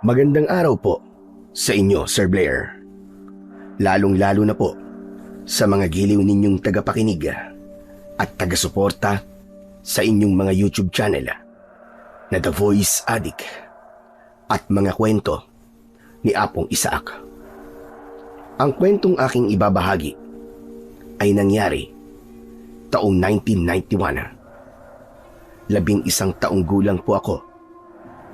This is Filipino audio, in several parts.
Magandang araw po sa inyo, Sir Blair. Lalong-lalo na po sa mga giliw ninyong tagapakinig at taga-suporta sa inyong mga YouTube channel na The Voice Addict at mga kwento ni Apong Isaac. Ang kwentong aking ibabahagi ay nangyari taong 1991. 11 taong gulang po ako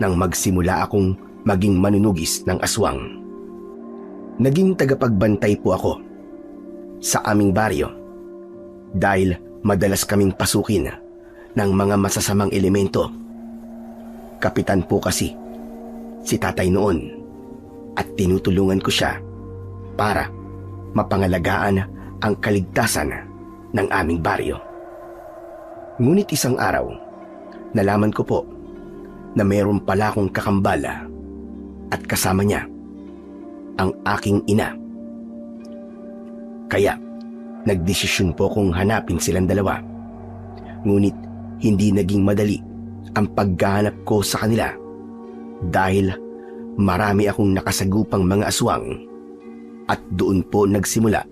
nang magsimula akong maging manunugis ng aswang. Naging tagapagbantay po ako sa aming baryo dahil madalas kaming pasukin ng mga masasamang elemento. Kapitan po kasi si tatay noon at tinutulungan ko siya para mapangalagaan ang kaligtasan ng aming baryo. Ngunit isang araw, nalaman ko po na mayroon pala akong kakambal at kasama niya ang aking ina. Kaya nagdesisyon po kong hanapin silang dalawa. Ngunit hindi naging madali ang paghahanap ko sa kanila dahil marami akong nakasagupang mga aswang at doon po nagsimula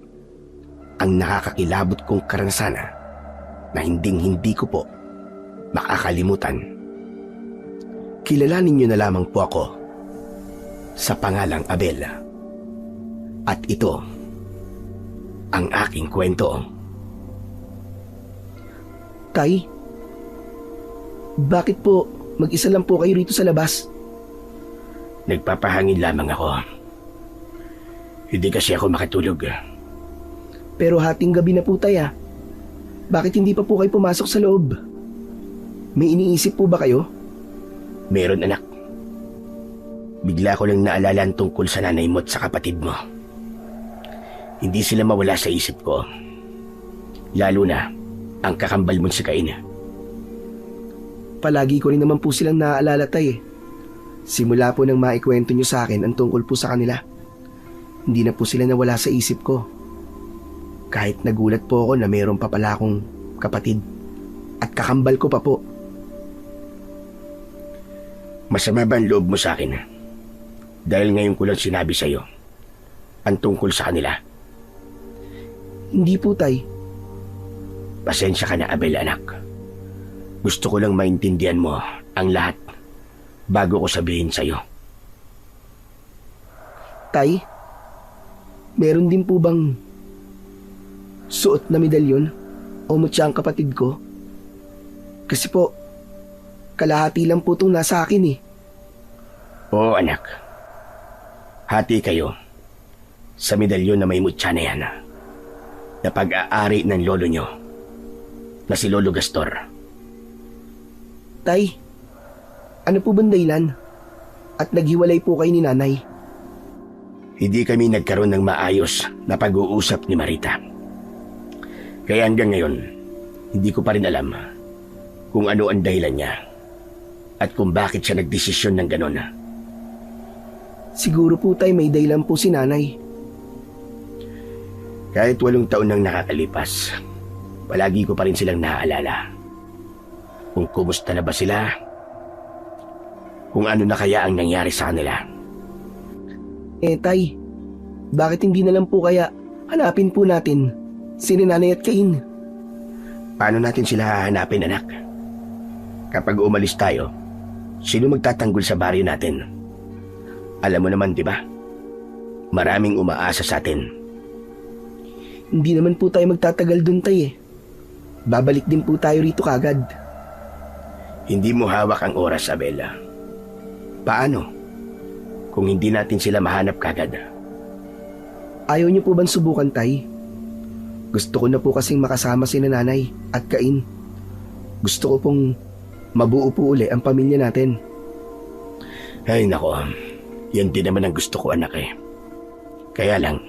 ang nakakakilabot kong karanasan na hinding-hindi ko po makakalimutan. Kilalanin niyo na lamang po ako sa pangalang Abel. At ito ang aking kwento. Tay, bakit po mag-isa lang po kayo rito sa labas? Nagpapahangin lamang ako. Hindi kasi ako makatulog. Pero hating gabi na po, tay. Bakit hindi pa po kayo pumasok sa loob? May iniisip po ba kayo? Meron, anak. Bigla ko lang naalala ang tungkol sa nanay mo at sa kapatid mo. Hindi sila mawala sa isip ko. Lalo na ang kakambal mo si Cain. Palagi ko rin naman po silang naaalala, tay. Simula po nang maikwento nyo sa akin ang tungkol po sa kanila. Hindi na po sila nawala sa isip ko. Kahit nagulat po ako na mayroon pa pala akong kapatid at kakambal ko pa po. Masama ba ang loob mo sa akin? Dahil ngayon ko lang sinabi sa'yo ang tungkol sa kanila. Hindi po, tay. Pasensya ka na, Abel, anak. Gusto ko lang maintindihan mo ang lahat bago ko sabihin sa'yo. Tay, meron din po bang suot na medalyon o mutya ang kapatid ko? Kasi po, kalahati lang po itong nasa akin eh. Oo, anak. Hati kayo sa medalyon na may mutya na yan na pag-aari ng lolo nyo na si Lolo Gastor. Tay, ano po bang dahilan? At naghiwalay po kayo ni nanay? Hindi kami nagkaroon ng maayos na pag-uusap ni Marita. Kaya hanggang ngayon, hindi ko pa rin alam kung ano ang dahilan niya at kung bakit siya nagdesisyon ng ganon. Siguro po, tay, may dahilan po si nanay. Kahit 8 taon nang nakakalipas, palagi ko pa rin silang naaalala. Kung kumusta na ba sila, kung ano na kaya ang nangyari sa kanila. Tay, bakit hindi na lang po kaya hanapin po natin si nanay at Cain? Paano natin sila hahanapin, anak? Kapag umalis tayo, sino magtatanggol sa baryo natin? Alam mo naman, di ba? Maraming umaasa sa atin. Hindi naman po tayo magtatagal dun, tay. Babalik din po tayo rito kagad. Hindi mo hawak ang oras, Abela. Paano kung hindi natin sila mahanap kagad? Ayaw niyo po bang subukan, tay? Gusto ko na po kasing makasama si nanay at Cain. Gusto ko pong mabuo po uli ang pamilya natin. Ay, nako. Yan din naman ang gusto ko, anak eh. Kaya lang,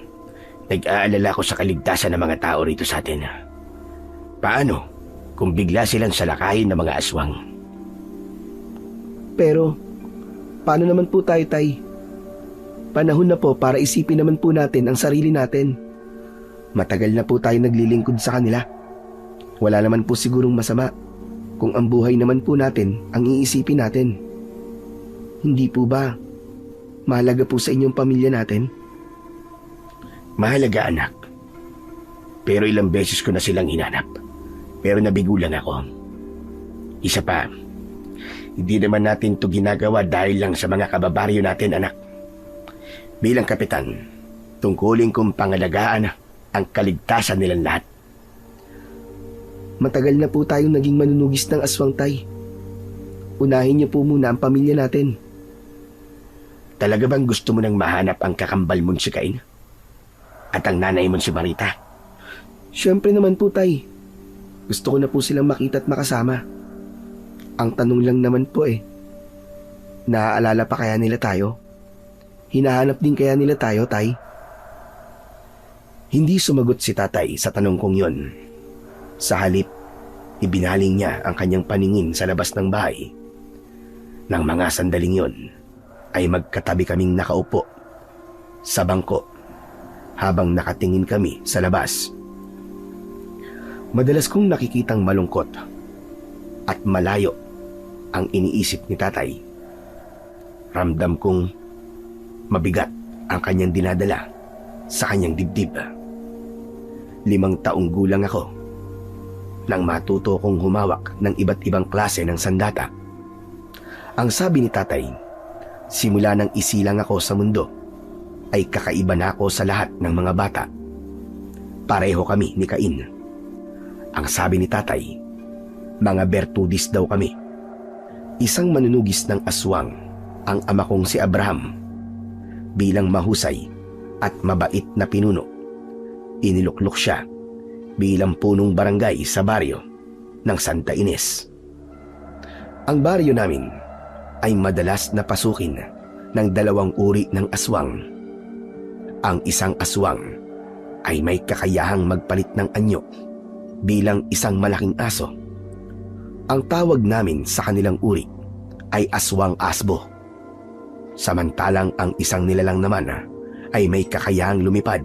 nag-aalala ko sa kaligtasan ng mga tao rito sa atin. Paano kung bigla silang salakayin ng mga aswang? Pero, paano naman po tayo, tay? Panahon na po para isipin naman po natin ang sarili natin. Matagal na po tayo naglilingkod sa kanila. Wala naman po sigurong masama kung ang buhay naman po natin ang iisipin natin. Hindi po ba? Mahalaga po sa inyong pamilya natin. Mahalaga, anak. Pero ilang beses ko na silang hinanap. Pero nabigo lang ako. Isa pa, hindi naman natin to ginagawa dahil lang sa mga kababaryo natin, anak. Bilang kapitan, tungkulin kong pangalagaan ang kaligtasan nilang lahat. Matagal na po tayong naging manunugis ng aswang, Tay. Unahin niyo po muna ang pamilya natin. Talaga bang gusto mo nang mahanap ang kakambal mong si Cain? At ang nanay mong si Marita? Siyempre naman po, Tay. Gusto ko na po silang makita at makasama. Ang tanong lang naman po naaalala pa kaya nila tayo? Hinahanap din kaya nila tayo, Tay? Hindi sumagot si tatay sa tanong kong yon. Sa halip, ibinaling niya ang kanyang paningin sa labas ng bahay. Nang mga sandaling yon, ay magkatabi kaming nakaupo sa bangko habang nakatingin kami sa labas. Madalas kong nakikitang malungkot at malayo ang iniisip ni tatay. Ramdam kong mabigat ang kanyang dinadala sa kanyang dibdib. 5 taong gulang ako nang matuto kong humawak ng iba't ibang klase ng sandata. Ang sabi ni tatay, simula nang isilang ako sa mundo, ay kakaiba na ako sa lahat ng mga bata. Pareho kami ni Cain. Ang sabi ni tatay, mga bertudis daw kami. Isang manunugis ng aswang ang ama kong si Abraham. Bilang mahusay at mabait na pinuno, iniluklok siya bilang punong barangay sa baryo ng Santa Ines. Ang baryo namin ay madalas na pasukin ng 2 uri ng aswang. Ang isang aswang ay may kakayahang magpalit ng anyo bilang isang malaking aso. Ang tawag namin sa kanilang uri ay aswang asbo. Samantalang ang isang nilalang naman ay may kakayahang lumipad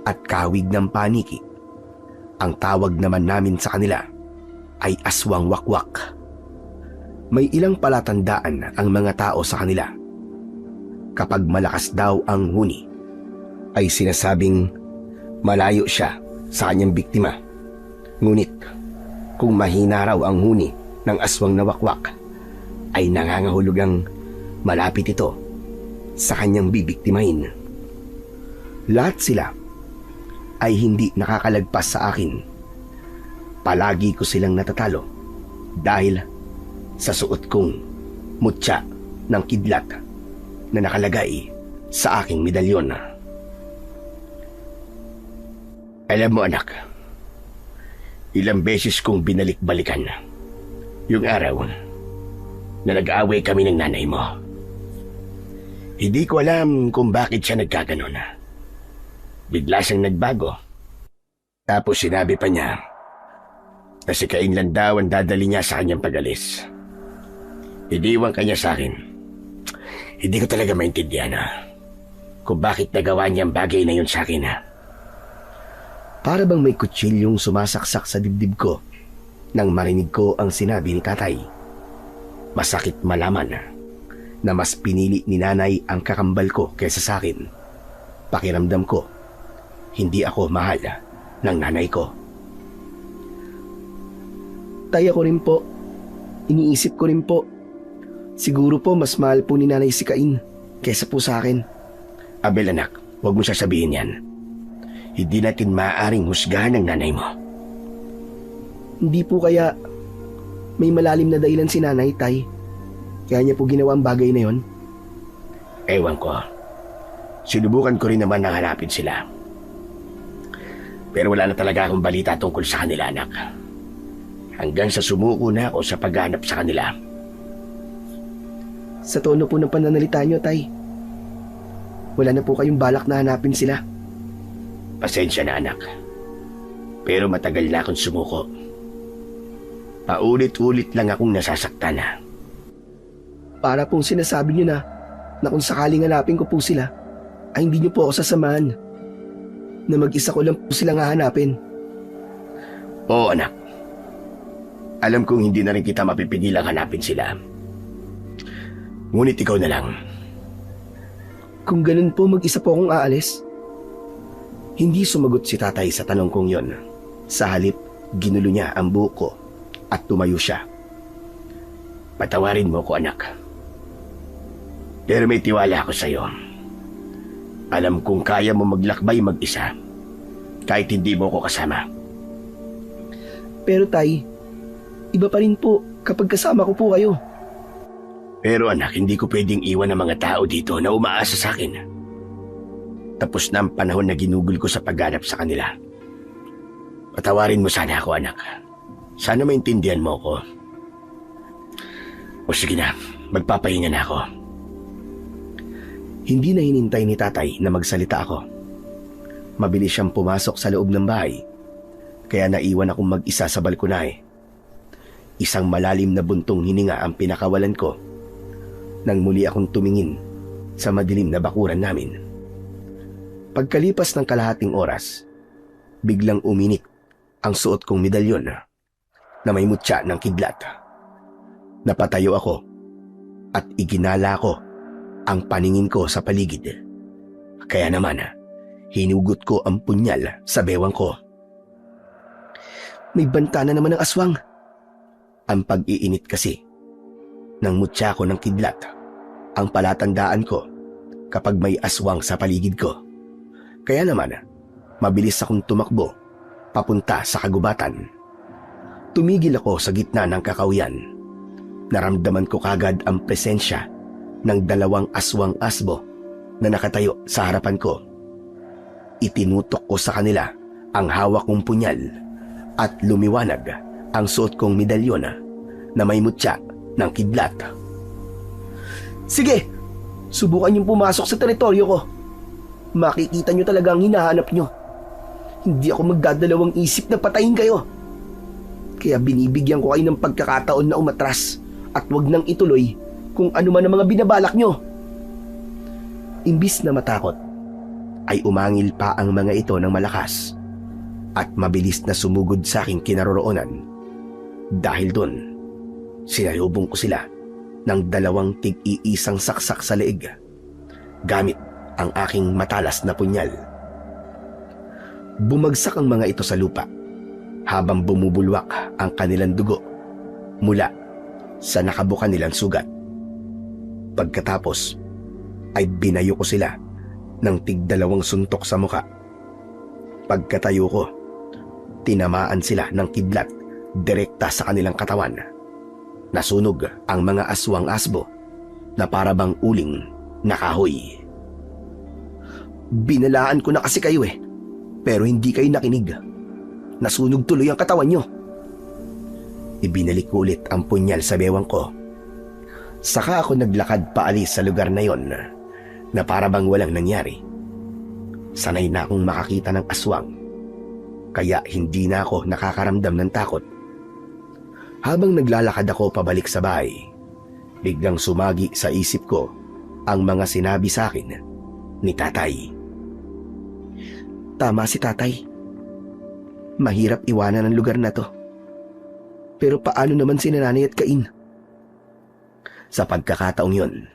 at kawig ng paniki. Ang tawag naman namin sa kanila ay aswang wakwak. May ilang palatandaan ang mga tao sa kanila. Kapag malakas daw ang huni, ay sinasabing malayo siya sa kanyang biktima. Ngunit kung mahina raw ang huni ng aswang na wakwak, ay nangangahulugang malapit ito sa kanyang bibiktimahin. Lahat sila ay hindi nakakalagpas sa akin. Palagi ko silang natatalo dahil sa suot kong mutya ng kidlat na nakalagay sa aking medalyon. Alam mo, anak, ilang beses kong binalik-balikan yung araw na nag-aaway kami ng nanay mo. Hindi ko alam kung bakit siya nagkaganon. Bigla siyang nagbago. Tapos sinabi pa niya na si Cain lang daw ang dadali niya sa kanyang pag-alis. Iniwan ka niya sa akin. Hindi ko talaga maintindihan kung bakit nagawa niya ang bagay na yun sa akin. Para bang may kutsilyong sumasaksak sa dibdib ko nang marinig ko ang sinabi ni tatay. Masakit malaman na mas pinili ni nanay ang kakambal ko kaysa sa akin. Pakiramdam ko, hindi ako mahal ng nanay ko. Tay, ako rin po. Iniisip ko rin po. Siguro po mas mahal po ni nanay si Cain kaysa po sa akin. Abel, anak, huwag mo sasabihin yan. Hindi natin maaaring husgahan ng nanay mo. Hindi po kaya may malalim na dahilan si nanay, Tay. Kaya niya po ginawa ang bagay na yon. Ewan ko. Sinubukan ko rin naman na hanapin sila. Pero wala na talaga akong balita tungkol sa kanila, anak. Hanggang sa sumuko na ako sa paghanap sa kanila. Sa tono po ng pananalita niyo, Tay, wala na po kayong balak na hanapin sila. Pasensya na, anak. Pero matagal na akong sumuko. Paulit-ulit lang akong nasasaktan na. Para pong sinasabi niyo na kung sakaling hanapin ko po sila, ay hindi niyo po ako sasamahan. Na mag-isa ko lang po silang hahanapin. Oo, anak. Alam kong hindi na rin kita mapipigilang hanapin sila. Ngunit ikaw na lang. Kung ganun po, mag-isa po akong aalis. Hindi sumagot si tatay sa tanong kong yon. Sa halip, ginulo niya ang buhok ko at tumayo siya. Patawarin mo ko, anak. Pero may tiwala ako sa iyo. Alam kong kaya mo maglakbay mag-isa kahit hindi mo ko kasama. Pero tay, iba pa rin po kapag kasama ko po kayo. Pero anak, hindi ko pwedeng iwan ang mga tao dito na umaasa sa akin. Tapos na ang panahon na ginugol ko sa pagganap sa kanila. Patawarin mo sana ako, anak. Sana maintindihan mo ko. O sige na, magpapahinga na ako. Hindi na hinintay ni tatay na magsalita ako. Mabilis siyang pumasok sa loob ng bahay, kaya naiwan akong mag-isa sa balkonahe. Isang malalim na buntong hininga ang pinakawalan ko nang muli akong tumingin sa madilim na bakuran namin. Pagkalipas ng kalahating oras, biglang uminik ang suot kong medalyon na may mutya ng kidlat. Napatayo ako at iginala ko ang paningin ko sa paligid. Kaya naman, hinugot ko ang punyal sa bewang ko. May banta na naman ng aswang. Ang pag-iinit kasi ng mutya ko ng kidlat ang palatandaan ko kapag may aswang sa paligid ko. Kaya naman, mabilis akong tumakbo papunta sa kagubatan. Tumigil ako sa gitna ng kakahuyan. Naramdaman ko kagad ang presensya ng 2 aswang asbo na nakatayo sa harapan ko. Itinutok ko sa kanila ang hawak kong punyal at lumiwanag ang suot kong medalyon na may mutya ng kidlat. Sige, subukan niyong pumasok sa teritoryo ko. Makikita niyo talaga ang hinahanap niyo. Hindi ako magdadalawang isip na patayin kayo. Kaya binibigyan ko kayo ng pagkakataon na umatras at wag nang ituloy kung ano man ang mga binabalak niyo. Imbis na matakot, ay umangil pa ang mga ito ng malakas at mabilis na sumugod sa aking kinaroroonan. Dahil doon, sinayubong ko sila ng 2 tig-iisang saksak sa leeg gamit ang aking matalas na punyal. Bumagsak ang mga ito sa lupa habang bumubulwak ang kanilang dugo mula sa nakabuka nilang sugat. Pagkatapos ay binayo ko sila ng tig-2 suntok sa muka. Pagkatayo ko, tinamaan sila ng kidlat direkta sa kanilang katawan. Nasunog ang mga aswang asbo na parabang uling na kahoy. Binalaan ko na kasi kayo pero hindi kayo nakinig. Nasunog tuloy ang katawan nyo. Ibinalik ko ulit ang punyal sa bewang ko. Saka ako naglakad paalis sa lugar na yon na parabang walang nangyari. Sanay na akong makakita ng aswang, kaya hindi na ako nakakaramdam ng takot. Habang naglalakad ako pabalik sa bahay, biglang sumagi sa isip ko ang mga sinabi sa akin ni tatay. Tama si tatay. Mahirap iwanan ang lugar na to. Pero paano naman si Nanay at Cain? Sa pagkakataong yon,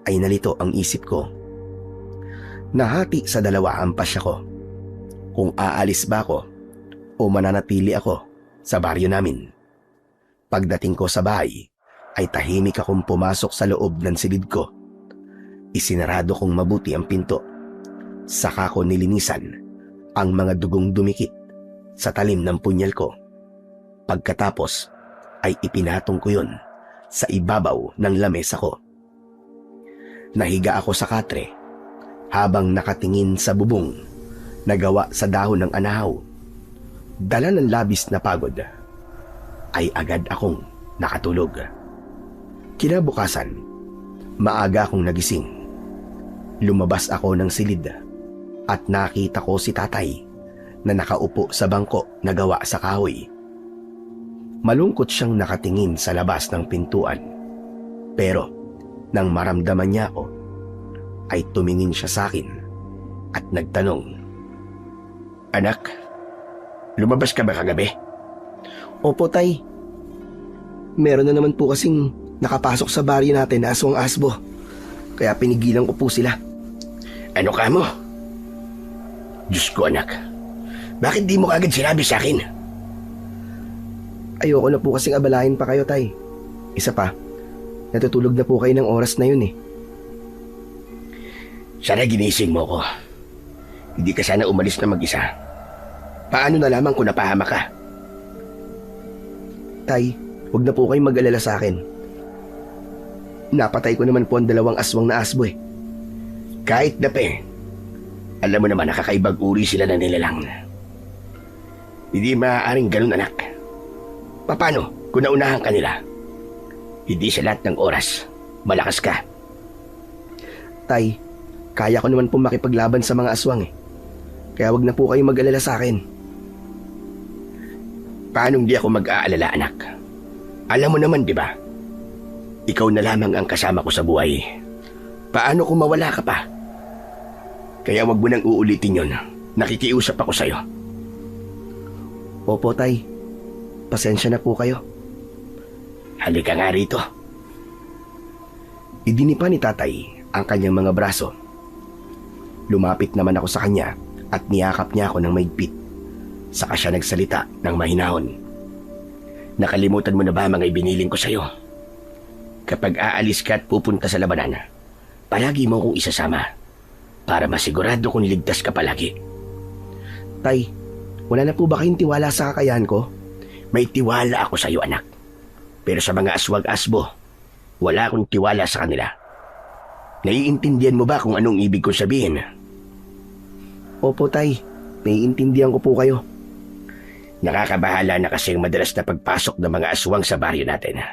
ay nalito ang isip ko. Nahati sa 2 ang pasya ko. Kung aalis ba ako o mananatili ako sa baryo namin. Pagdating ko sa bahay, ay tahimik akong pumasok sa loob ng silid ko. Isinarado kong mabuti ang pinto. Saka ko nilinisan ang mga dugong dumikit sa talim ng punyal ko. Pagkatapos ay ipinatong ko yon sa ibabaw ng lamesa ko. Nahiga ako sa katre habang nakatingin sa bubong na gawa sa dahon ng anahaw. Dala ng labis na pagod, ay agad akong nakatulog. Kinabukasan, maaga akong nagising. Lumabas ako ng silid at nakita ko si tatay na nakaupo sa bangko na gawa sa kahoy. Malungkot siyang nakatingin sa labas ng pintuan. Pero nang maramdaman niya ako, ay tumingin siya sa akin at nagtanong, "Anak, lumabas ka ba kagabi?" Opo, tay. Meron na naman po kasing nakapasok sa baryo natin na aswang asbo. Kaya pinigilan ko po sila. Ano ka mo? Diyos ko anak, bakit di mo kagad sinabi sa akin? Ayoko na po kasing abalahin pa kayo, Tay. Isa pa, natutulog na po kayo ng oras na yun eh. Sana ginising mo ko. Hindi ka sana umalis na mag-isa. Paano na lamang kung napahama ka? Tay, huwag na po kayong mag-alala sa akin. Napatay ko naman po ang 2 aswang na asbo eh. Kahit na alam mo naman nakakaibang uri sila na nilalang. Hindi maaaring ganun anak. Paano kung naunahan ka nila? Hindi sa lahat ng oras, malakas ka. Tay, kaya ko naman po makipaglaban sa mga aswang eh. Kaya wag na po kayong mag-alala sa akin. Paano hindi ako mag-aalala anak? Alam mo naman di ba? Ikaw na lamang ang kasama ko sa buhay. Paano kung mawala ka pa? Kaya wag mo nang uulitin yon. Nakikiusap ako sa'yo. Opo, Tay. Pasensya na po kayo. Halika nga rito. Idinipa ni Tatay ang kanyang mga braso. Lumapit naman ako sa kanya at niyakap niya ako ng maigpit. Saka siya nagsalita ng mahinahon. Nakalimutan mo na ba mga ibiniling ko sa'yo? Kapag aalis ka at pupunta sa labanan, palagi mo kong isasama para masigurado kong ligtas ka palagi. Tay, wala na po ba kayong tiwala sa kakayahan ko? May tiwala ako sa iyo anak. Pero sa mga aswag-asbo, wala akong tiwala sa kanila. Naiintindihan mo ba kung anong ibig kong sabihin? Opo, Tay. Naiintindihan ko po kayo. Nakakabahala na kasing madalas na pagpasok ng mga aswang sa baryo natin.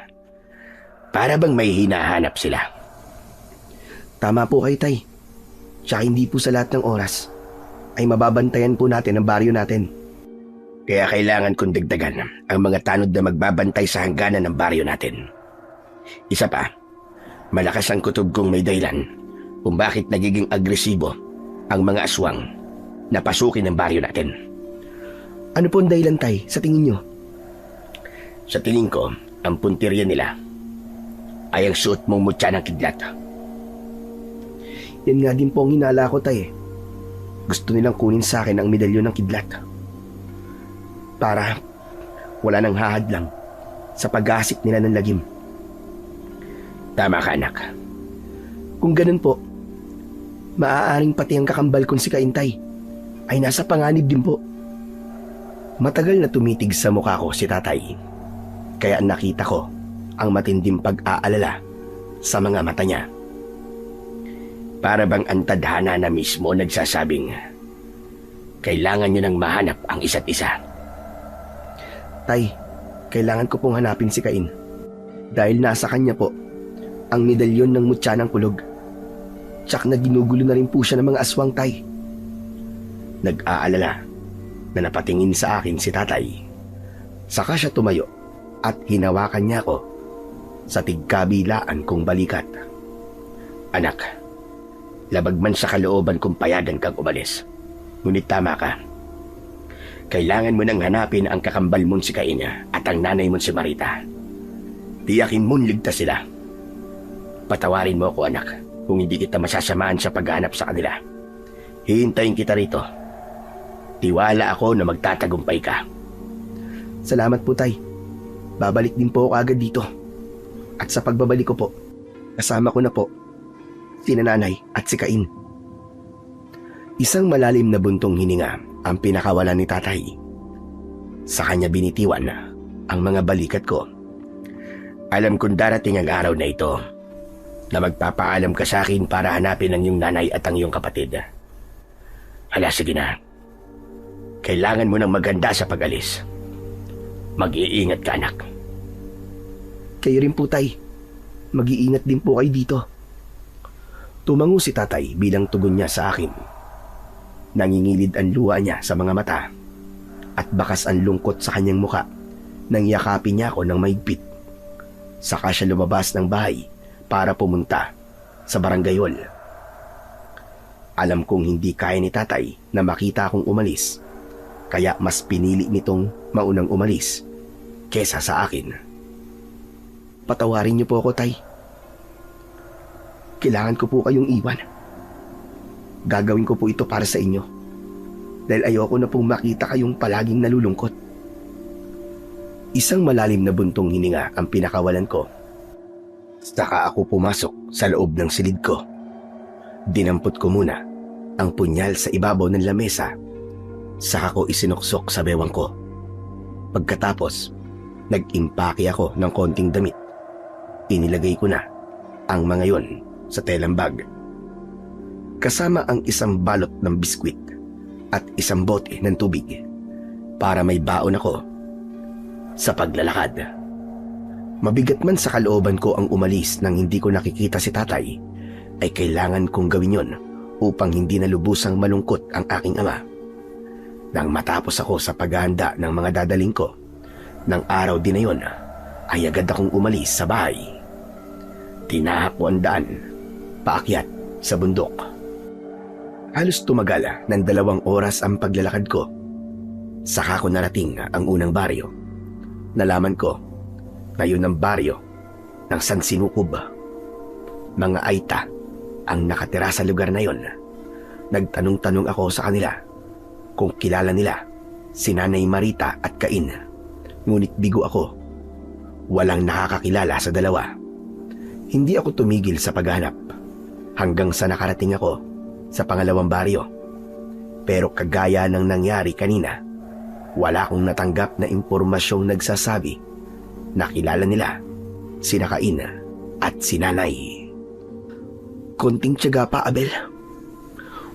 Para bang may hinahanap sila. Tama po kayo, Tay. Tsaka hindi po sa lahat ng oras ay mababantayan po natin ang baryo natin. Kaya kailangan kong dagdagan ang mga tanod na magbabantay sa hangganan ng baryo natin. Isa pa, malakas ang kutob kong may dahilan kung bakit nagiging agresibo ang mga aswang na pasukin ang baryo natin. Ano po ang dahilan, Tay, sa tingin nyo? Sa tingin ko, ang puntirya nila ay ang suot mong mutya ng kidlat. Yan nga din po ang hinala ko, Tay. Gusto nilang kunin sa akin ang medalyon ng kidlat. Para wala nang hahadlang sa pag-aasik nila ng lagim. Tama ka, anak. Kung ganun po, maaaring pati ang kakambal kong si Kaintay ay nasa panganib din po. Matagal na tumitig sa mukha ko si Tatay. Kaya nakita ko ang matinding pag-aalala sa mga mata niya. Para bang ang tadhana na mismo nagsasabing kailangan niyo nang mahanap ang isa't isa. Tay, kailangan ko pong hanapin si Cain. Dahil nasa kanya po ang medalyon ng mutya ng kulog. Tsak na ginugulo na rin po siya ng mga aswang, Tay. Nag-aalala na napatingin sa akin si Tatay. Saka siya tumayo at hinawakan niya ako sa tigkabilaan kong balikat. Anak, labag man sa kalooban kong payagan kang umalis. Ngunit tama ka. Kailangan mo nang hanapin ang kakambal mong si Cain at ang nanay mong si Marita. Tiyakin mong ligtas sila. Patawarin mo ako, anak, kung hindi kita masasamahan sa paghanap sa kanila. Hihintayin kita rito. Tiwala ako na magtatagumpay ka. Salamat po, Tay. Babalik din po ako agad dito. At sa pagbabalik ko po, kasama ko na po si nanay at si Cain. Isang malalim na buntong hininga ang pinakawalan ni Tatay. Sa kanya binitiwan ang mga balikat ko. Alam kong darating ang araw na ito na magpapaalam ka sa akin para hanapin ang iyong nanay at ang iyong kapatid. Hala, sige na. Kailangan mo ng maganda sa pag-alis. Mag-iingat ka, anak. Kayo rin po, Tay. Mag-iingat din po kayo dito. Tumango si Tatay bilang tugon niya sa akin. Nangingilid ang luha niya sa mga mata at bakas ang lungkot sa kanyang muka nang yakapin niya ako ng maigpit. Saka siya lumabas ng bahay para pumunta sa barangay hall. Alam kong hindi kaya ni Tatay na makita akong umalis, kaya mas pinili nitong maunang umalis kesa sa akin. Patawarin niyo po ako, Tay. Kailangan ko po kayong iwan. Gagawin ko po ito para sa inyo. Dahil ayoko na pong makita kayong palaging nalulungkot. Isang malalim na buntong hininga ang pinakawalan ko. Saka ako pumasok sa loob ng silid ko. Dinampot ko muna ang punyal sa ibabaw ng lamesa. Saka ko isinuksok sa bewang ko. Pagkatapos, nag-impake ako ng konting damit. Inilagay ko na ang mga yon sa telang bag. Kasama ang isang balot ng biskwit at isang bote ng tubig para may baon ako sa paglalakad. Mabigat man sa kalooban ko ang umalis nang hindi ko nakikita si tatay, ay kailangan kong gawin yon upang hindi na lubusang malungkot ang aking ama. Nang matapos ako sa paghahanda ng mga dadaling ko, ng araw din na yon, ay agad akong umalis sa bahay. Tinahak ko ang daan, paakyat sa bundok. Halos tumagal ng 2 oras ang paglalakad ko. Saka ko narating ang unang baryo. Nalaman ko na yun ang baryo ng San Sinukob. Mga Aita ang nakatira sa lugar na yon. Nagtanong-tanong ako sa kanila kung kilala nila si Nanay Marita at Cain. Ngunit bigo ako. Walang nakakakilala sa dalawa. Hindi ako tumigil sa paghanap hanggang sa nakarating ako sa pangalawang baryo. Pero kagaya ng nangyari kanina, wala akong natanggap na impormasyong nagsasabi na kilala nila sina Cain at si Nanay. Konting tiyaga pa, Abel.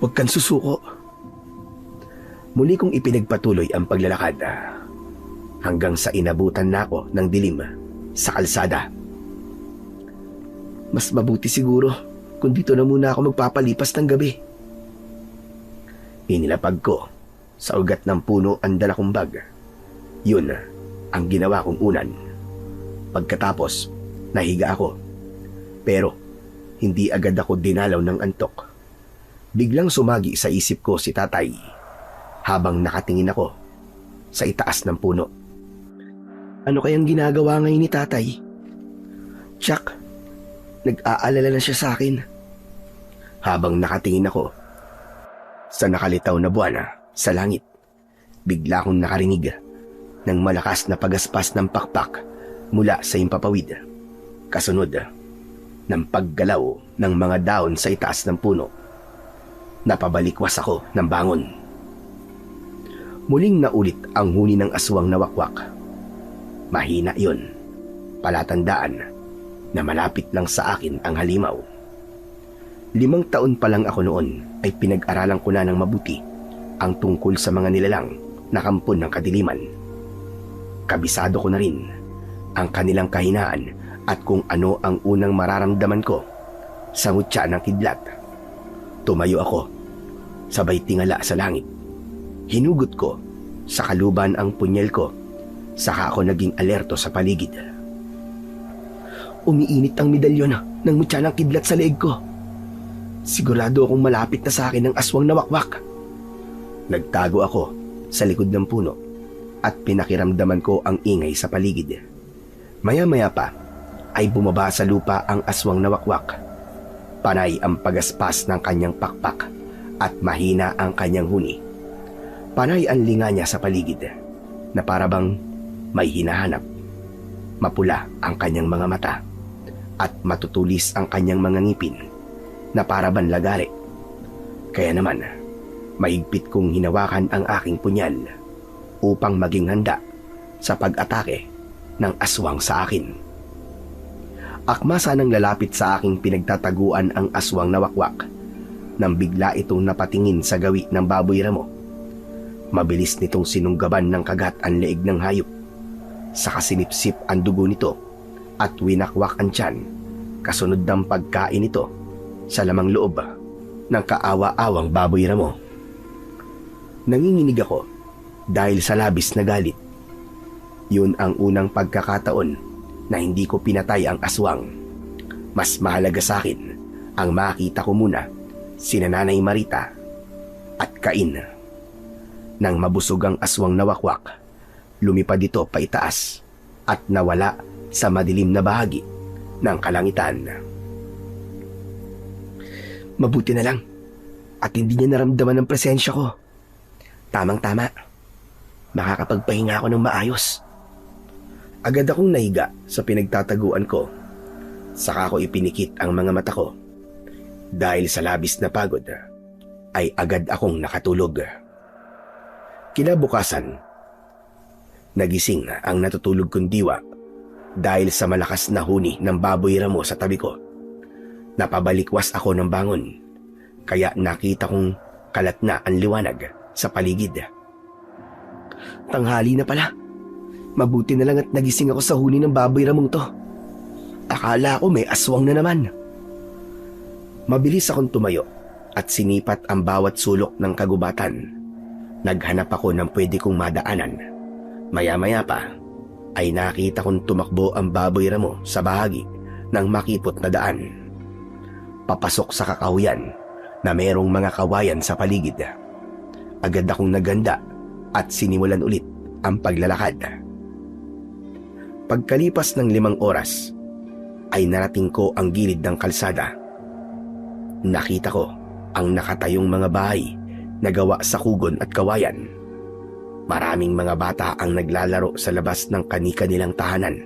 Huwag kang susuko. Muli kong ipinagpatuloy ang paglalakad hanggang sa inabutan na ako ng dilim sa kalsada. Mas mabuti siguro kung dito na muna ako magpapalipas ng gabi. Inilapag ko sa ugat ng puno ang dala kong bag. Yun ang ginawa kong unan. Pagkatapos, nahiga ako. Pero hindi agad ako dinalaw ng antok. Biglang sumagi sa isip ko si tatay habang nakatingin ako sa itaas ng puno. Ano kayang ginagawa ngayon ni tatay? Tsak, nag-aalala na siya sa akin. Habang nakatingin ako sa nakalitaw na buwan sa langit, bigla akong nakarinig ng malakas na pagaspas ng pakpak mula sa himpapawid. Kasunod ng paggalaw ng mga daon sa itaas ng puno. Napabalikwas ako ng bangon. Muling naulit ang huni ng aswang na wakwak. Mahina yon, palatandaan na malapit lang sa akin ang halimaw. 5 taon pa lang ako noon ay pinag-aralan ko na ng mabuti ang tungkol sa mga nilalang na kampon ng kadiliman. Kabisado ko na rin ang kanilang kahinaan at kung ano ang unang mararamdaman ko sa ngutya ng kidlat. Tumayo ako, sabay tingala sa langit. Hinugot ko sa kaluban ang punyel ko, saka ako naging alerto sa paligid. Umiinit ang medalyon ng ngutya ng kidlat sa leeg ko. Sigurado akong malapit na sa akin ang aswang na wakwak. Nagtago ako sa likod ng puno at pinakiramdaman ko ang ingay sa paligid. Maya-maya pa ay bumaba sa lupa ang aswang na wakwak. Panay ang pagaspas ng kanyang pakpak at mahina ang kanyang huni. Panay ang linga niya sa paligid na parabang may hinahanap. Mapula ang kanyang mga mata at matutulis ang kanyang mga ngipin na paraban lagari. Kaya naman, mahigpit kong hinawakan ang aking punyal upang maging handa sa pag-atake ng aswang sa akin. Akma sanang lalapit sa aking pinagtataguan ang aswang na wakwak nang bigla itong napatingin sa gawi ng baboy ramo. Mabilis nitong sinunggaban ng kagat ang leeg ng hayop. Saka sinipsip ang dugo nito at winakwak ang tiyan kasunod ng pagkain nito sa lamang loob ng kaawa-awang baboy ramo. Nanginginig ako dahil sa labis na galit. Yun ang unang pagkakataon na hindi ko pinatay ang aswang. Mas mahalaga sa akin ang makita ko muna sina Nanay Marita at Cain. Nang mabusog ang aswang na wakwak, lumipad ito paitaas at nawala sa madilim na bahagi ng kalangitan. Mabuti na lang. at hindi niya naramdaman ang presensya ko. Tamang-tama. Makakapagpahinga ako ng maayos. Agad akong nahiga sa pinagtataguan ko. Saka ko ipinikit ang mga mata ko. Dahil sa labis na pagod, ay agad akong nakatulog. Kinabukasan, nagising ang natutulog kong diwa dahil sa malakas na huni ng baboy ramo sa tabi ko. Napabalikwas ako ng bangon, kaya nakita kong kalat na ang liwanag sa paligid. Tanghali na pala. Mabuti na lang at nagising ako sa huni ng baboy ramong to. Akala ko may aswang na naman. Mabilis akong tumayo at sinipat ang bawat sulok ng kagubatan. Naghanap ako ng pwede kong madaanan. Maya-maya pa ay nakita kong tumakbo ang baboy ramo sa bahagi ng makipot na daan. Papasok sa kakahuyan na merong mga kawayan sa paligid. Agad akong naganda at sinimulan ulit ang paglalakad. Pagkalipas ng 5 oras, ay narating ko ang gilid ng kalsada. Nakita ko ang nakatayong mga bahay na gawa sa kugon at kawayan. Maraming mga bata ang naglalaro sa labas ng kani-kanilang tahanan.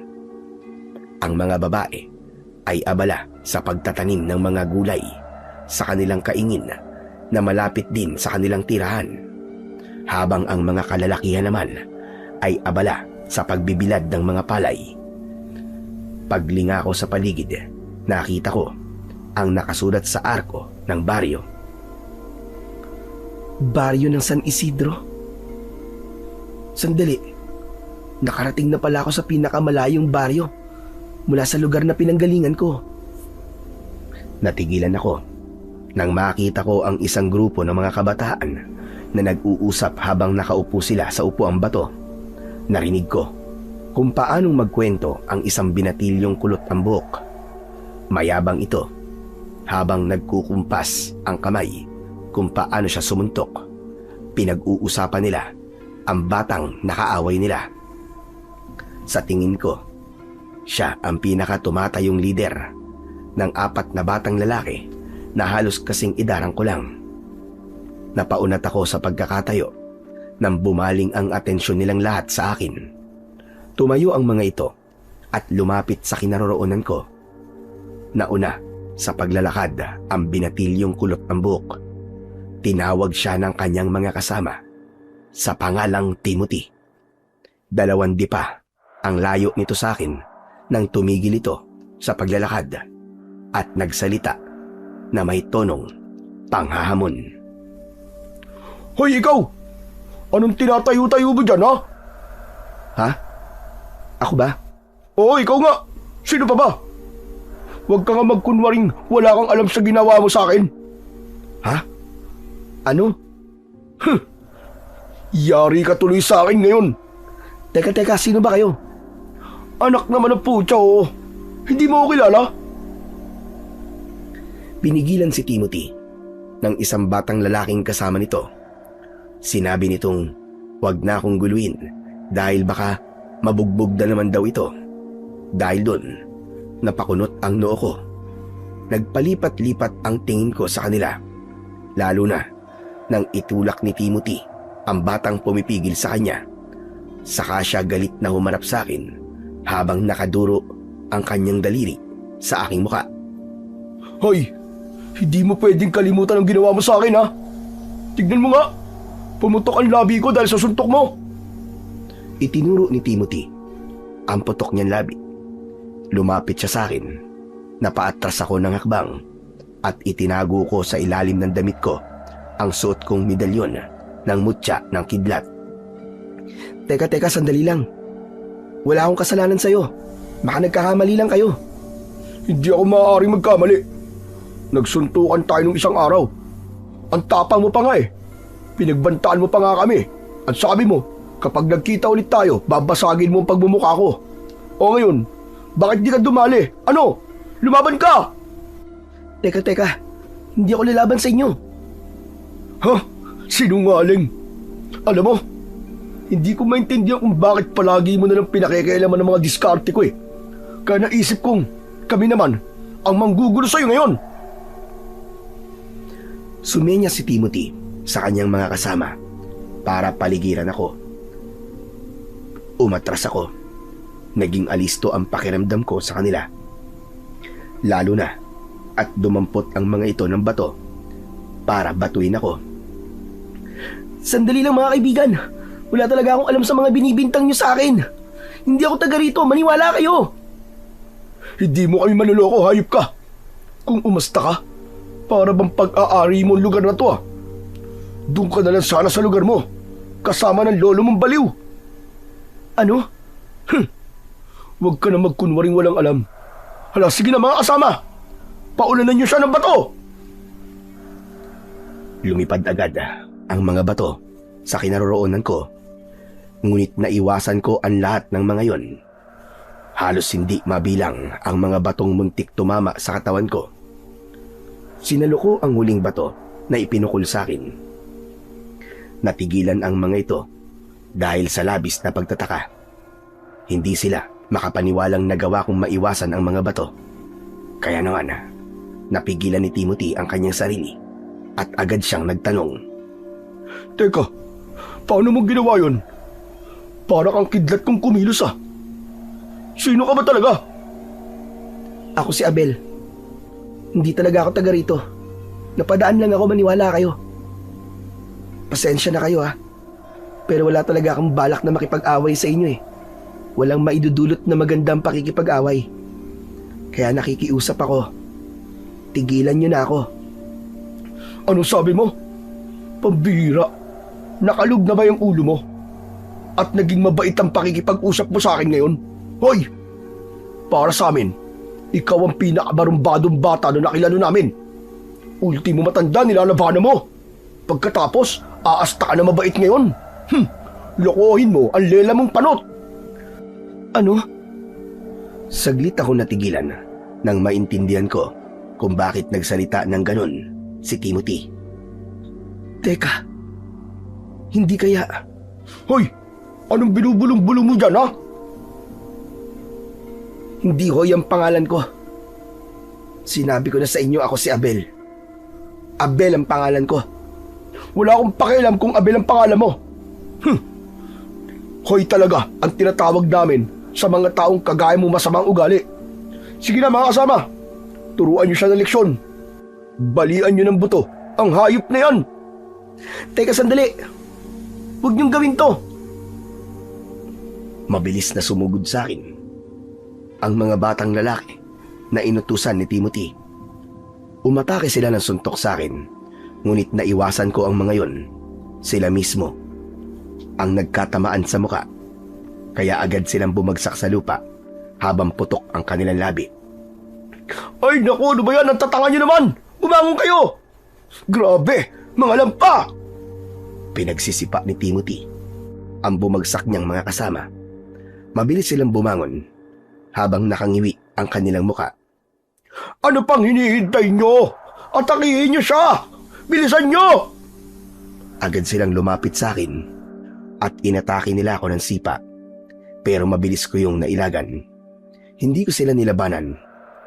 Ang mga babae ay abala sa pagtatanim ng mga gulay sa kanilang kaingin na malapit din sa kanilang tirahan, habang ang mga kalalakihan naman ay abala sa pagbibilad ng mga palay. Paglinga ko sa paligid, nakita ko ang nakasulat sa arko ng baryo. Baryo ng San Isidro? Sandali, nakarating na pala ako sa pinakamalayong baryo mula sa lugar na pinanggalingan ko. Natigilan ako nang makita ko ang isang grupo ng mga kabataan na nag-uusap habang nakaupo sila sa upuang bato. Narinig ko kung paanong magkwento ang isang binatilyong kulot ang buhok. Mayabang ito habang nagkukumpas ang kamay kung paano siya sumuntok. Pinag-uusapan nila ang batang nakaaway nila. Sa tingin ko, siya ang pinakatumatayong lider ng 4 na batang lalaki na halos kasing idarang ko lang. Napaunat ako sa pagkakatayo nang bumaling ang atensyon nilang lahat sa akin. Tumayo ang mga ito at lumapit sa kinaroroonan ko. Nauna sa paglalakad ang binatilyong kulot ng buhok. Tinawag siya ng kanyang mga kasama sa pangalang Timothy. 2 dipa ang layo nito sa akin nang tumigil ito sa paglalakad at nagsalita na may tonong panghahamon. Hoy ikaw! Anong tinatayo-tayo mo dyan, ha? Ha? Ako ba? Oo, ikaw nga! Sino pa ba? Huwag ka nga magkunwaring wala kang alam sa ginawa mo sa akin. Ha? Ano? Yari ka tuloy sa akin ngayon. Teka, sino ba kayo? Anak naman ng putya, oo. Hindi mo ako kilala? Pinigilan si Timothy ng isang batang lalaking kasama nito. Sinabi nitong huwag na akong guluhin dahil baka mabugbog na naman daw ito. Dahil doon, napakunot ang noo ko. Nagpalipat-lipat ang tingin ko sa kanila, lalo na nang itulak ni Timothy ang batang pumipigil sa kanya. Saka siya galit na humarap sa akin habang nakaduro ang kanyang daliri sa aking muka. Hoy, hindi mo pwedeng kalimutan ang ginawa mo sa akin, ha? Tignan mo nga, pumutok ang labi ko dahil sa suntok mo. Itinuro ni Timothy ang putok niyang labi. Lumapit siya sa akin. Napaatras ako ng hakbang at itinago ko sa ilalim ng damit ko ang suot kong medalyon ng mutya ng kidlat. Teka, sandali lang. Wala akong kasalanan sa'yo. Baka nagkakamali lang kayo. Hindi ako maaaring magkamali. Nagsuntukan tayo nung isang araw. Ang tapang mo pa nga eh. Pinagbantaan mo pa nga kami. At sabi mo, kapag nagkita ulit tayo, babasagin mo ang pagmumukha ko. O ngayon, bakit di ka dumali? Ano? Lumaban ka! Teka. Hindi ako lalaban sa inyo. Ha? Sinungaling. Alam mo, hindi ko maintindihan kung bakit palagi mo nalang pinakikailaman ng mga diskarte ko eh. Kaya naisip kong kami naman ang manggugulo sa'yo ngayon. Sumenya si Timothy sa kanyang mga kasama para paligiran ako. Umatras ako. Naging alisto ang pakiramdam ko sa kanila. Lalo na at dumampot ang mga ito ng bato para batuin ako. Sandali lang mga kaibigan. Wala talaga akong alam sa mga binibintang nyo sa akin. Hindi ako taga rito, maniwala kayo. Hindi mo kami manloloko, hayop ka. Kung umasta ka, para bang pag-aari mo ang lugar na to ah. Doon ka na lang sana sa lugar mo, kasama ng lolo mong baliw. Ano? Huwag ka na magkunwaring walang alam. Hala, sige na mga kasama. Paulanan niyo siya ng bato. Lumipad agad ang mga bato sa kinaroroonan ko. Ngunit naiwasan ko ang lahat ng mga yon. Halos hindi mabilang ang mga batong muntik tumama sa katawan ko. Sinalo ko ang huling bato na ipinukol sa akin. Natigilan ang mga ito dahil sa labis na pagtataka. Hindi sila makapaniwalang nagawa kong maiwasan ang mga bato. Kaya naman, napigilan ni Timothy ang kanyang sarili at agad siyang nagtanong. Teka, paano mo ginawa yun? Para kang kidlat kong kumilos ah. Sino ka ba talaga? Ako si Abel. Hindi talaga ako taga rito. Napadaan lang ako, maniwala kayo. Pasensya na kayo Pero wala talaga akong balak na makipag-away sa inyo Walang maidudulot na magandang pakikipag-away. Kaya nakikiusap ako. Tigilan niyo na ako. Anong sabi mo? Pambihira. Nakalug na ba yung ulo mo? At naging mabait ang pakikipag-usap mo sa akin ngayon? Hoy! Para sa amin, ikaw ang pinakabarumbadong bata na nakilala namin. Ultimo matanda nilalabanan mo. Pagkatapos, aasta ka na mabait ngayon. Lokohin mo ang lela mong panot. Ano? Saglit ako natigilan nang maintindihan ko kung bakit nagsalita ng ganun si Timothy. Teka, hindi kaya... Hoy! Anong binubulong-bulong mo dyan, ha? Hindi Hoy ang pangalan ko. Sinabi ko na sa inyo, ako si Abel. Abel ang pangalan ko. Wala akong pakialam kung Abel ang pangalan mo. Hoy talaga ang tinatawag namin sa mga taong kagaya mo masamang ugali. Sige na mga kasama, turuan niyo siya ng leksyon. Balian niyo ng buto ang hayop na yan. Teka sandali. Huwag niyong gawin to. Mabilis na sumugod sa akin ang mga batang lalaki na inutusan ni Timothy. Umatake sila ng suntok sa akin, ngunit naiwasan ko ang mga yon. Sila mismo ang nagkatamaan sa muka, kaya agad silang bumagsak sa lupa habang putok ang kanilang labi. Ay naku, ano ba yan? Ang tatanga niyo naman! Bumangon kayo! Grabe! Mga lampa! Pinagsisipa ni Timothy ang bumagsak niyang mga kasama. Mabilis silang bumangon habang nakangiwi ang kanilang muka. Ano pang hinihintay niyo? Atakihin niyo siya! Bilisan niyo! Agad silang lumapit sa akin at inatake nila ako ng sipa. Pero mabilis ko yung nailagan. Hindi ko sila nilabanan.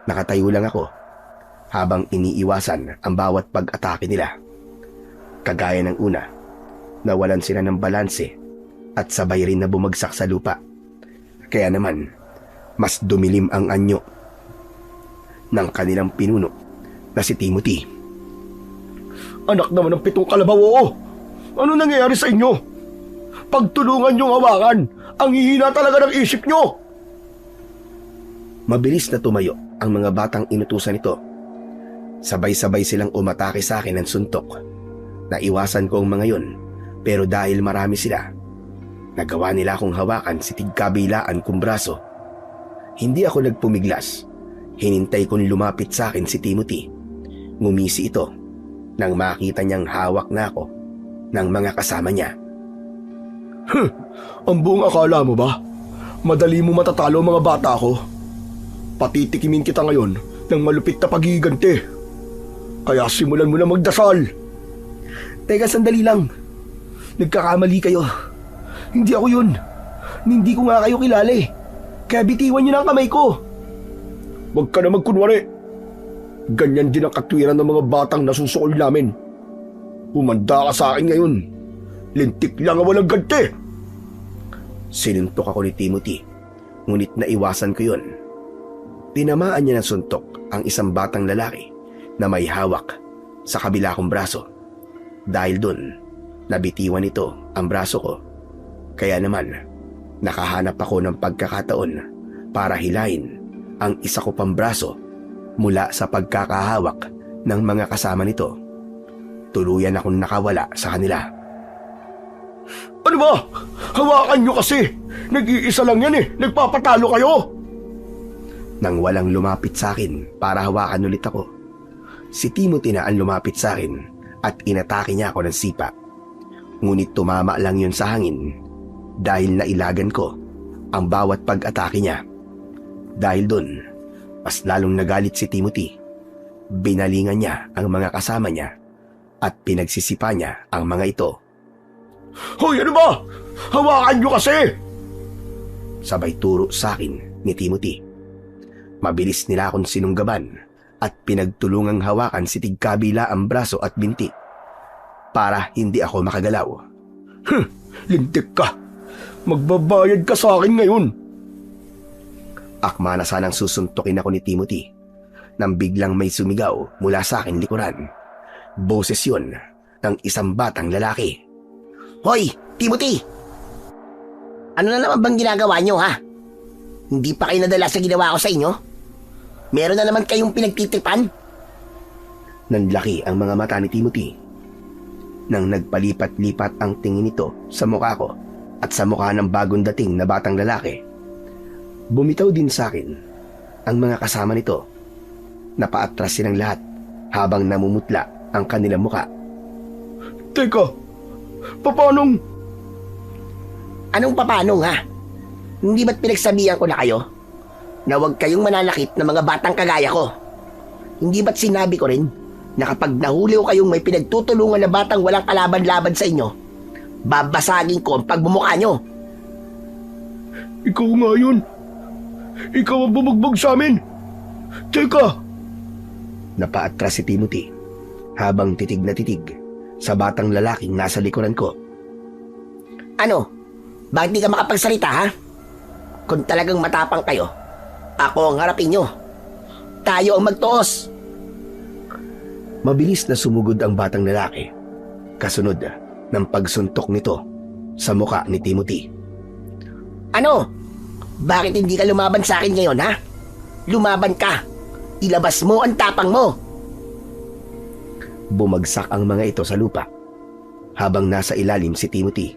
Nakatayo lang ako habang iniiwasan ang bawat pag-atake nila. Kagaya ng una, nawalan sila ng balanse at sabay rin na bumagsak sa lupa. Kaya naman, mas dumilim ang anyo ng kanilang pinuno na si Timothy. Anak naman ng 7 kalabaw, oo! Ano nangyayari sa inyo? Pagtulungan niyong hawakan, ang hihina talaga ng isip niyo! Mabilis na tumayo ang mga batang inutusan nito. Sabay-sabay silang umatake sa akin ng suntok. Naiwasan ko ang mga yon, pero dahil marami sila, nagawa nila akong hawakan si tigkabilaan kong braso. Hindi ako nagpumiglas. Hinintay kong lumapit sa akin si Timothy. Ngumisi ito nang makita niyang hawak na ako ng mga kasama niya. Ang buong akala mo ba? Madali mo matatalo mga bata ko. Patitikimin kita ngayon ng malupit na paghihiganti. Kaya simulan mo na magdasal. Teka sandali lang. Nagkakamali kayo. Hindi ako yun. Hindi ko nga kayo kilala Kaya bitiwan niyo na ang kamay ko. Huwag ka na magkunwari. Ganyan din ang katwiran ng mga batang nasusukol namin. Humanda ka sa akin ngayon. Lintik lang ang walang ganti. Sinuntok ako ni Timothy, ngunit naiwasan ko yun. Tinamaan niya ng suntok ang isang batang lalaki na may hawak sa kabila kong braso. Dahil dun, nabitiwan nito ang braso ko. Kaya naman, nakahanap ako ng pagkakataon para hilahin ang isa ko pang braso mula sa pagkakahawak ng mga kasama nito. Tuluyan akong nakawala sa kanila. Ano ba? Hawakan nyo kasi. Nag-iisa lang yan eh. Nagpapatalo kayo. Nang walang lumapit sa akin para hawakan ulit ako, si Timothy na ang lumapit sa akin at inatake niya ako ng sipa. Ngunit tumama lang yun sa hangin dahil nailagan ko ang bawat pag-atake niya. Dahil dun, mas lalong nagalit si Timothy. Binalingan niya ang mga kasama niya at pinagsisipa niya ang mga ito. Hoy, ano ba? Hawakan nyo kasi. Sabay turo sa akin ni Timothy. Mabilis nila akong sinunggaban at pinagtulungang hawakan si tigkabila ang braso at binti para hindi ako makagalaw. Lintik ka. Magbabayad ka sa akin ngayon. Akma na sanang susuntukin ako ni Timothy nang biglang may sumigaw mula sa akin likuran. Boses yun ng isang batang lalaki. Hoy, Timothy! Ano na naman bang ginagawa nyo, ha? Hindi pa kayo nadala sa ginawa ko sa inyo? Meron na naman kayong pinagtitipan? Nanlaki ang mga mata ni Timothy nang nagpalipat-lipat ang tingin nito sa mukha ko at sa mukha ng bagong dating na batang lalaki. Bumitaw din sa akin ang mga kasama nito. Napaatras silang lahat habang namumutla ang kanilang mukha. Teka, papanong? Anong papanong, ha? Hindi ba't pinagsabihan ko na kayo na huwag kayong mananakit ng mga batang kagaya ko? Hindi ba't sinabi ko rin na kapag nahuli ko kayong may pinagtutulungan na batang walang kalaban-laban sa inyo, babasagin ko ang pagbumukha nyo? Ikaw nga yun. Ikaw ang bumugbog sa amin. Teka! Napaatras si Timothy habang titig na titig sa batang lalaking nasa likuran ko. Ano? Bakit di ka makapagsalita, ha? Kung talagang matapang kayo, ako ang harapin nyo. Tayo ang magtuos. Mabilis na sumugod ang batang lalaki, kasunod ng pagsuntok nito sa muka ni Timothy. Ano? Bakit hindi ka lumaban sa akin ngayon, ha? Lumaban ka. Ilabas mo ang tapang mo. Bumagsak ang mga ito sa lupa. Habang nasa ilalim si Timothy,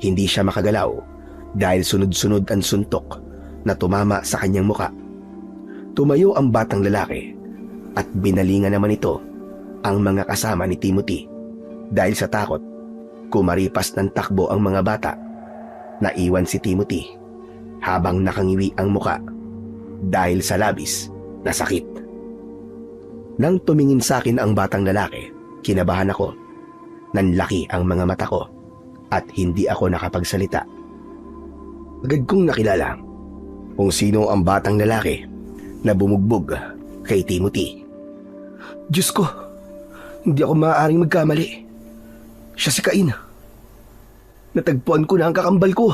hindi siya makagalaw dahil sunod-sunod ang suntok na tumama sa kanyang muka. Tumayo ang batang lalaki at binalingan naman ito ang mga kasama ni Timothy. Dahil sa takot, kumaripas ng takbo ang mga bata. Naiwan si Timothy habang nakangiwi ang muka dahil sa labis na sakit. Nang tumingin sa akin ang batang lalaki, kinabahan ako. Nanlaki ang mga mata ko at hindi ako nakapagsalita. Agad kong nakilala kung sino ang batang lalaki na bumugbog kay Timothy. Diyos ko, hindi ako maaaring magkamali. Siya si Cain. Natagpuan ko na ang kakambal ko.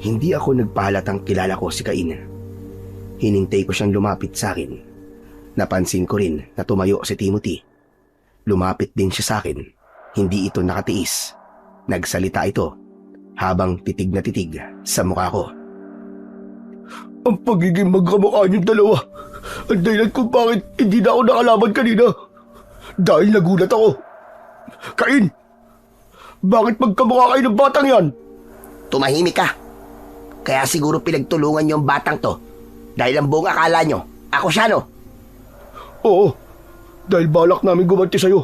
Hindi ako nagpahalatang kilala ko si Cain. Hinintay ko siyang lumapit sa akin. Napansin ko rin na tumayo si Timothy. Lumapit din siya sa akin. Hindi ito nakatiis. Nagsalita ito habang titig na titig sa mukha ko. Ang pagiging magkamukha niyong dalawa ang dahilan kung bakit hindi na ako nakalaban kanina. Dahil nagulat ako. Cain, bakit magkamukha kayo ng batang yan? Tumahimik ka. Kaya siguro pinagtulungan niyo ang batang to dahil ang buong akala niyo, ako siya, no? Oo, dahil balak namin gumanti sa'yo.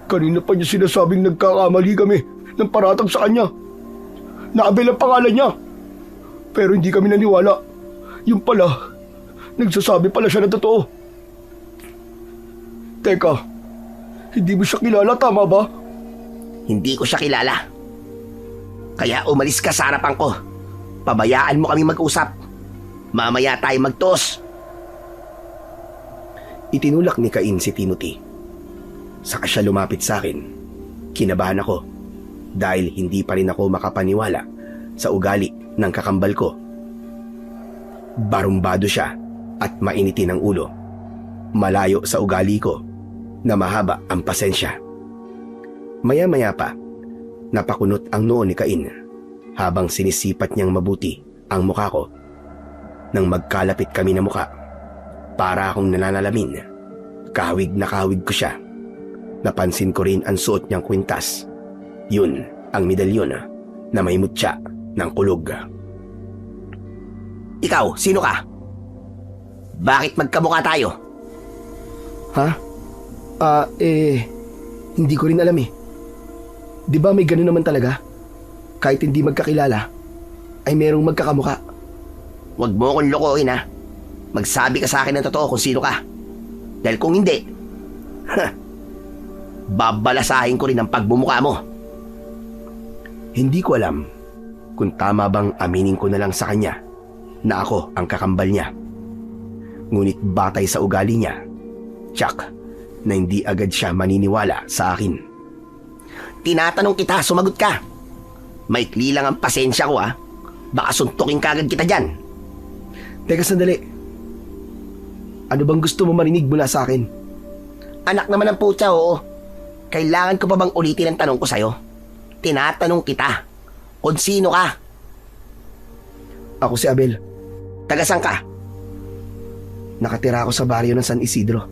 Kanina pa niya sinasabing nagkakamali kami ng paratang sa kanya. Naabel ang pangalan niya. Pero hindi kami naniwala. Yung pala, nagsasabi pala siya ng totoo. Teka, hindi mo siya kilala, tama ba? Hindi ko siya kilala. Kaya umalis ka sa harapan ko. Pabayaan mo kami mag-usap. Mamaya tayo magtos. Itinulak ni Cain si Timothy. Saka siya lumapit sa akin. Kinabahan ako dahil hindi pa rin ako makapaniwala sa ugali ng kakambal ko. Barumbado siya at mainitin ang ulo. Malayo sa ugali ko na mahaba ang pasensya. Maya-maya pa, napakunot ang noo ni Cain habang sinisipat niyang mabuti ang mukha ko. Nang magkalapit kami na mukha, para akong nananalamin. Kahawig na kahawig ko siya. Napansin ko rin ang suot niyang kwintas. Yun ang medalyon na may mutya ng kulog. Ikaw, sino ka? Bakit magkamukha tayo? Ha? Hindi ko rin alam eh. Di ba may ganun naman talaga? Kahit hindi magkakilala, ay merong magkakamukha. Huwag mo akong lokohin ha. Magsabi ka sa akin ng totoo kung sino ka. Dahil kung hindi, babalasahin ko rin ang pagmumukha mo. Hindi ko alam kung tama bang aminin ko na lang sa kanya na ako ang kakambal niya. Ngunit batay sa ugali niya, tsak na hindi agad siya maniniwala sa akin. Tinatanong kita, sumagot ka. Maikli lang ang pasensya ko ha. Baka suntukin kagad kita dyan. Teka sandali. Ano bang gusto mo marinig mula sa akin? Anak naman ng putya, oo. Kailangan ko pa bang ulitin ang tanong ko sa'yo? Tinatanong kita, kung sino ka? Ako si Abel. Taga-san ka? Nakatira ako sa baryo ng San Isidro.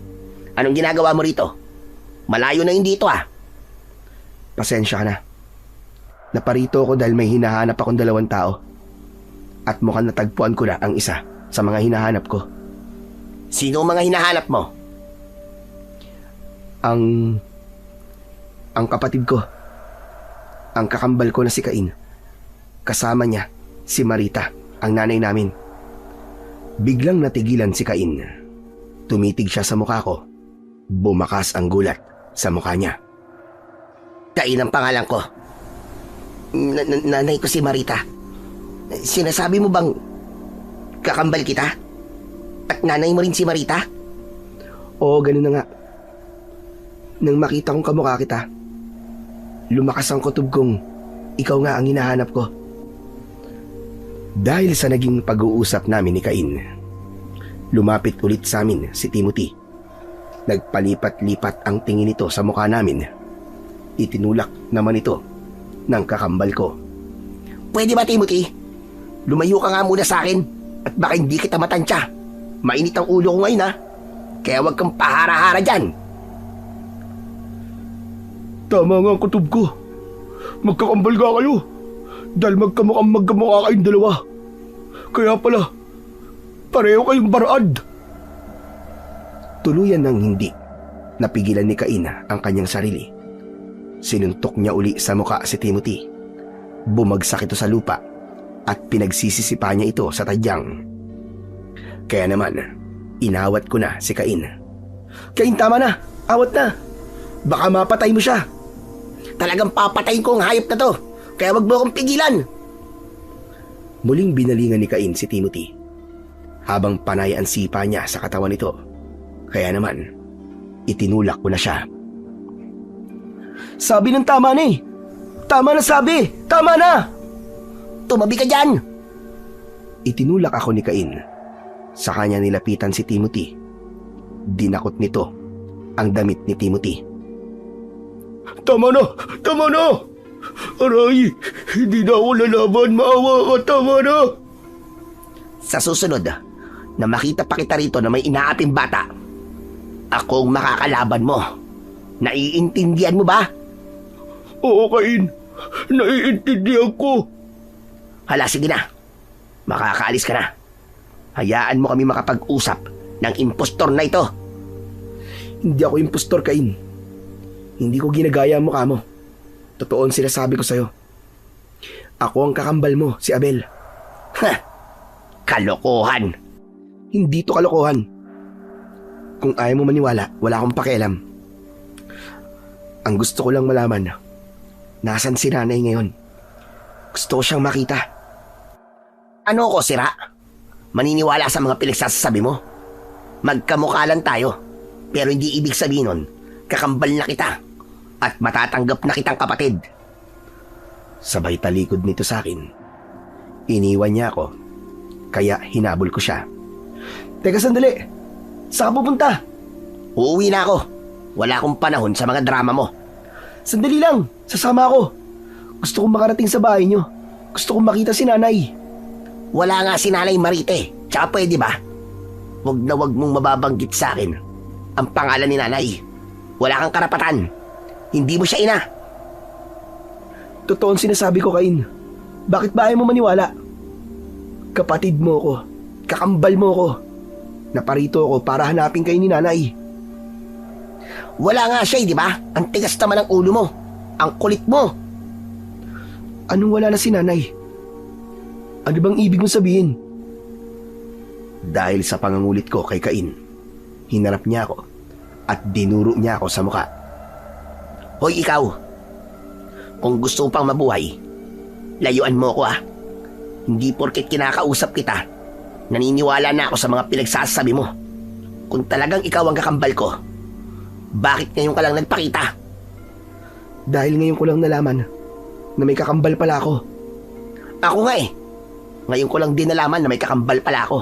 Anong ginagawa mo rito? Malayo na yun dito ah. Pasensya ka na. Naparito ako dahil may hinahanap akong 2 tao. At mukhang natagpuan ko na ang isa sa mga hinahanap ko. Sino ang mga hinahanap mo? Ang kapatid ko. Ang kakambal ko na si Cain. Kasama niya si Marita, ang nanay namin. Biglang natigilan si Cain. Tumitig siya sa mukha ko. Bumakas ang gulat sa mukha niya. Cain ang pangalan ko. Nanay ko si Marita. Sinasabi mo bang kakambal kita? At nanay mo rin si Marita? Oo, ganun na nga. Nang makita kong kamukha kita, lumakas ang kutob kong ikaw nga ang hinahanap ko. Dahil sa naging pag-uusap namin ni Cain, lumapit ulit sa amin si Timothy. Nagpalipat-lipat ang tingin nito sa mukha namin. Itinulak naman ito ng kakambal ko. Pwede ba, Timothy? Lumayo ka nga muna sa akin at baka hindi kita matansya. Mainit ang ulo ko ngayon ha. Kaya huwag kang pahara-hara dyan. Tama nga ang kutob ko. Magkakambal ka kayo. Dahil magkamukha kayong 2. Kaya pala, pareho kayong barad. Tuluyan ng hindi napigilan ni Cain ang kanyang sarili. Sinuntok niya uli sa muka si Timothy. Bumagsak ito sa lupa at pinagsisisipa niya ito sa tadyang. Kaya naman, inawat ko na si Cain. Cain, tama na! Awat na! Baka mapatay mo siya! Talagang papatayin ko ang hayop na to. Kaya wag mo akong pigilan. Muling binalingan ni Cain si Timothy habang panay ang sipa niya sa katawan nito. Kaya naman, itinulak ko na siya. Sabi ng tama na eh! Tama na sabi! Tama na! Tumabi ka dyan! Itinulak ako ni Cain. Sa kanya nilapitan si Timothy. Dinakot nito ang damit ni Timothy. Tama na! Tama na! Aray! Hindi na ako lalaban. Maawa ka! Tama na! Sa susunod, na makita pa kita rito na may inaaping bata, ako ang makakalaban mo. Naiintindihan mo ba? Oo, Cain. Naiintindihan ko. Hala, sige na. Makakaalis ka na. Hayaan mo kami makapag-usap ng impostor na ito. Hindi ako impostor, Cain. Hindi ko ginagaya ang mukha mo. Totoo ang sinasabi ko sa'yo. Ako ang kakambal mo, si Abel. Ha! Kalokohan! Hindi to kalokohan. Kung ayaw mo maniwala, wala akong pakialam. Ang gusto ko lang malaman, nasan si nanay ngayon? Gusto ko siyang makita. Ano ko, sira? Maniniwala sa mga pinagsasabi mo? Magkamukha lang tayo, pero hindi ibig sabihin nun kakambal na kita at matatanggap na kitang kapatid. Sabay talikod nito sa akin. Iniwan niya ako, kaya hinabol ko siya. Teka sandali, saan ka pupunta? Uuwi na ako. Wala akong panahon sa mga drama mo. Sandali lang, sasama ako. Gusto kong makarating sa bahay niyo. Gusto kong makita si nanay. Wala nga si Nanay Marite. Tsaka pwede ba? Wag na wag mong mababanggit sa akin ang pangalan ni Nanay. Wala kang karapatan. Hindi mo siya ina. Totoo ang sinasabi ko, Cain. Bakit ba ayaw mo maniwala? Kapatid mo ko, kakambal mo ko. Naparito ako para hanapin kayo ni nanay. Wala nga siya, di ba? Ang tigas naman ng ulo mo. Ang kulit mo. Anong wala na si nanay? Ano bang ibig mong sabihin? Dahil sa pangangulit ko kay Cain, hinarap niya ako at dinuro niya ako sa muka. Hoy ikaw, kung gusto mo pang mabuhay, layuan mo ko Hindi porket kinakausap kita, naniniwala na ako sa mga pinagsasabi mo. Kung talagang ikaw ang kakambal ko, bakit ngayon ka lang nagpakita? Dahil ngayon ko lang nalaman na may kakambal pala ako. Ako nga Ngayon ko lang din nalaman na may kakambal pala ako.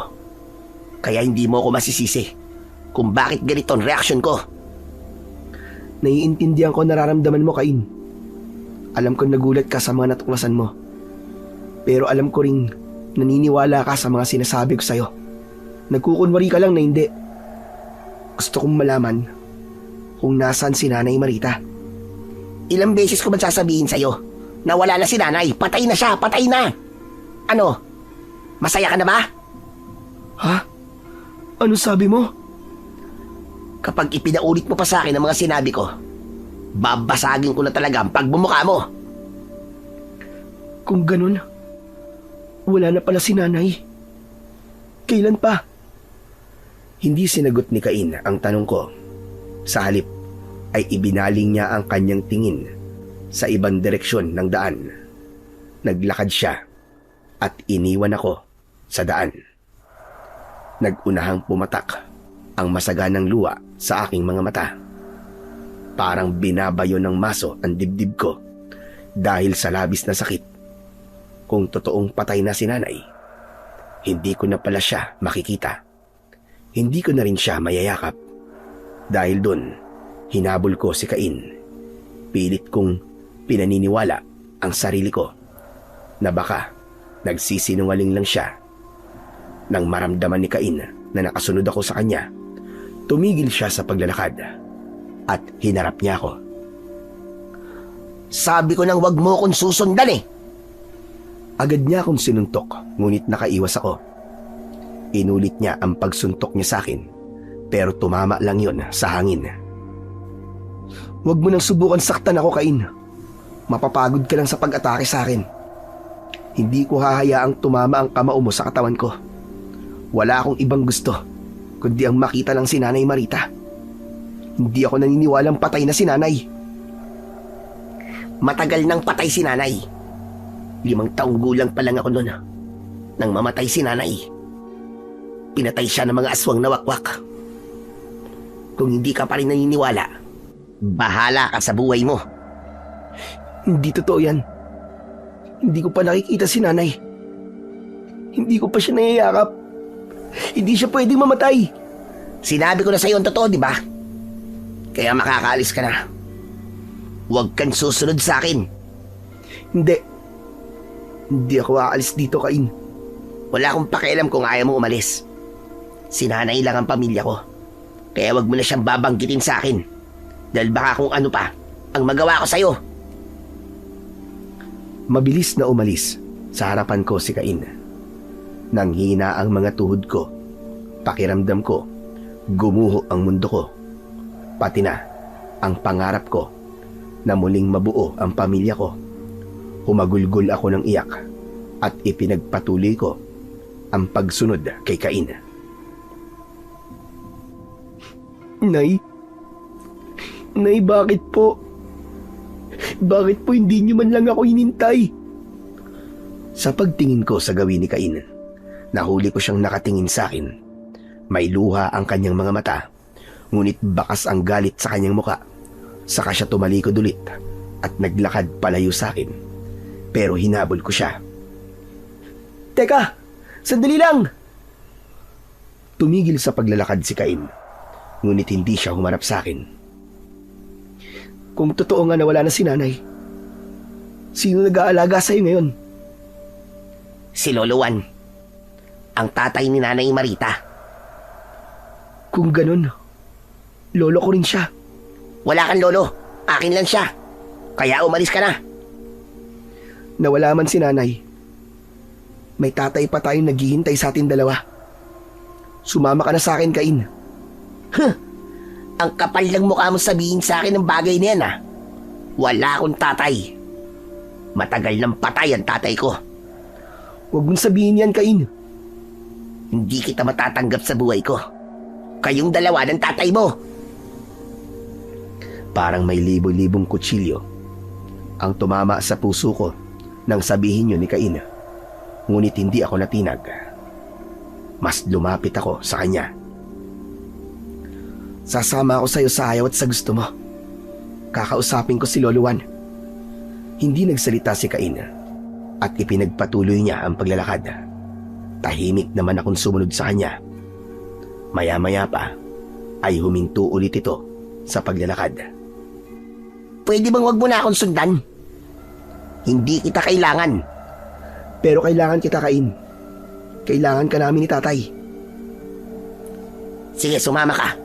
Kaya hindi mo ako masisisi kung bakit ganito ang reaksyon ko. Naiintindihan ko nararamdaman mo, Cain. Alam ko nagulat ka sa mga natuklasan mo. Pero alam ko ring naniniwala ka sa mga sinasabi ko sa'yo. Nagkukunwari ka lang na hindi. Gusto kong malaman kung nasaan si Nanay Marita. Ilang beses ko ba sasabihin sa'yo na wala na si Nanay? Patay na siya, patay na! Ano? Masaya ka na ba? Ha? Ano sabi mo? Kapag ipinaulit mo pa sa akin ang mga sinabi ko, babasagin ko na talaga ang pagbumuka mo. Kung ganun, wala na pala si Nanay. Kailan pa? Hindi sinagot ni Cain ang tanong ko. Sa halip ay ibinaling niya ang kanyang tingin sa ibang direksyon ng daan. Naglakad siya at iniwan ako sa daan. Nagunahang pumatak ang masaganang luha sa aking mga mata. Parang binabayo ng maso ang dibdib ko dahil sa labis na sakit. Kung totoong patay na si Nanay, hindi ko na pala siya makikita. Hindi ko na rin siya mayayakap. Dahil doon, hinabol ko si Cain. Pilit kong pinaniniwala ang sarili ko na baka nagsisinungaling lang siya. Nang maramdaman ni Cain na nakasunod ako sa kanya, tumigil siya sa paglalakad at hinarap niya ako. Sabi ko nang wag mo akong susundan Agad niya akong sinuntok, ngunit nakaiwas ako. Inulit niya ang pagsuntok niya sa akin, pero tumama lang yon sa hangin. Huwag mo nang subukan saktan ako, Cain. Mapapagod ka lang sa pag-atake sa akin. Hindi ko hahayaang tumama ang kamao mo sa katawan ko. Wala akong ibang gusto, kundi ang makita lang si Nanay Marita. Hindi ako naniniwalang patay na si Nanay. Matagal nang patay si Nanay. 5 taong gulang pa lang ako noon nang mamatay si Nanay. Pinatay siya ng mga aswang na wakwak. Kung hindi ka pa rin naniniwala, bahala ka sa buhay mo. Hindi totoo yan. Hindi ko pa nakikita si Nanay. Hindi ko pa siya nayayakap. Hindi siya pwedeng mamatay. Sinabi ko na sa'yo ang totoo, di ba? Kaya makakaalis ka na. Huwag kang susunod sa akin. Hindi ako aalis dito, Cain. Wala akong pakialam kung ayaw mo umalis. Si Nanay lang ang pamilya ko. Kaya wag mo na siyang babanggitin sa akin. Dahil baka kung ano pa ang magawa ko sa'yo. Mabilis na umalis sa harapan ko si Cain. Nanghina ang mga tuhod ko. Pakiramdam ko, gumuho ang mundo ko. Pati na ang pangarap ko na muling mabuo ang pamilya ko. Humagulgol ako ng iyak at ipinagpatuloy ko ang pagsunod kay Cain. Nay, bakit po? Bakit po hindi niyo man lang ako hinintay? Sa pagtingin ko sa gawin ni Cain, nahuli ko siyang nakatingin sa akin. May luha ang kanyang mga mata, ngunit bakas ang galit sa kanyang muka Saka siya tumalikod ulit at naglakad palayo sa akin. Pero hinabol ko siya. Teka! Sandali lang! Tumigil sa paglalakad si Cain, ngunit hindi siya humarap sa akin. Kung totoo nga na wala na si nanay, sino nag-aalaga sa'yo ngayon? Si Lolo Juan, ang tatay ni Nanay Marita. Kung ganun, lolo ko rin siya. Wala kang lolo, akin lang siya. Kaya umalis ka na. Nawala man si nanay, may tatay pa tayong naghihintay sa atin dalawa. Sumama ka na sa akin, Cain. Ang kapal ng mukha mo sabihin sa akin ng bagay na yan, ha? Wala akong tatay. Matagal nang patay ang tatay ko. Huwag mong sabihin yan, Cain. Hindi kita matatanggap sa buhay ko. Kayong dalawa ng tatay mo. Parang may libo-libong kutsilyo ang tumama sa puso ko nang sabihin yun ni Cain. Ngunit hindi ako natinag. Mas lumapit ako sa kanya. Sasama ako sa'yo sa ayaw at sa gusto mo. Kakausapin ko si Lolo Juan. Hindi nagsalita si Cain at ipinagpatuloy niya ang paglalakad. Tahimik naman akong sumunod sa kanya. Maya-maya pa ay huminto ulit ito sa paglalakad. Pwede bang wag mo na akong sundan? Hindi kita kailangan. Pero kailangan kita, Cain. Kailangan ka namin ni tatay. Sige, sumama ka.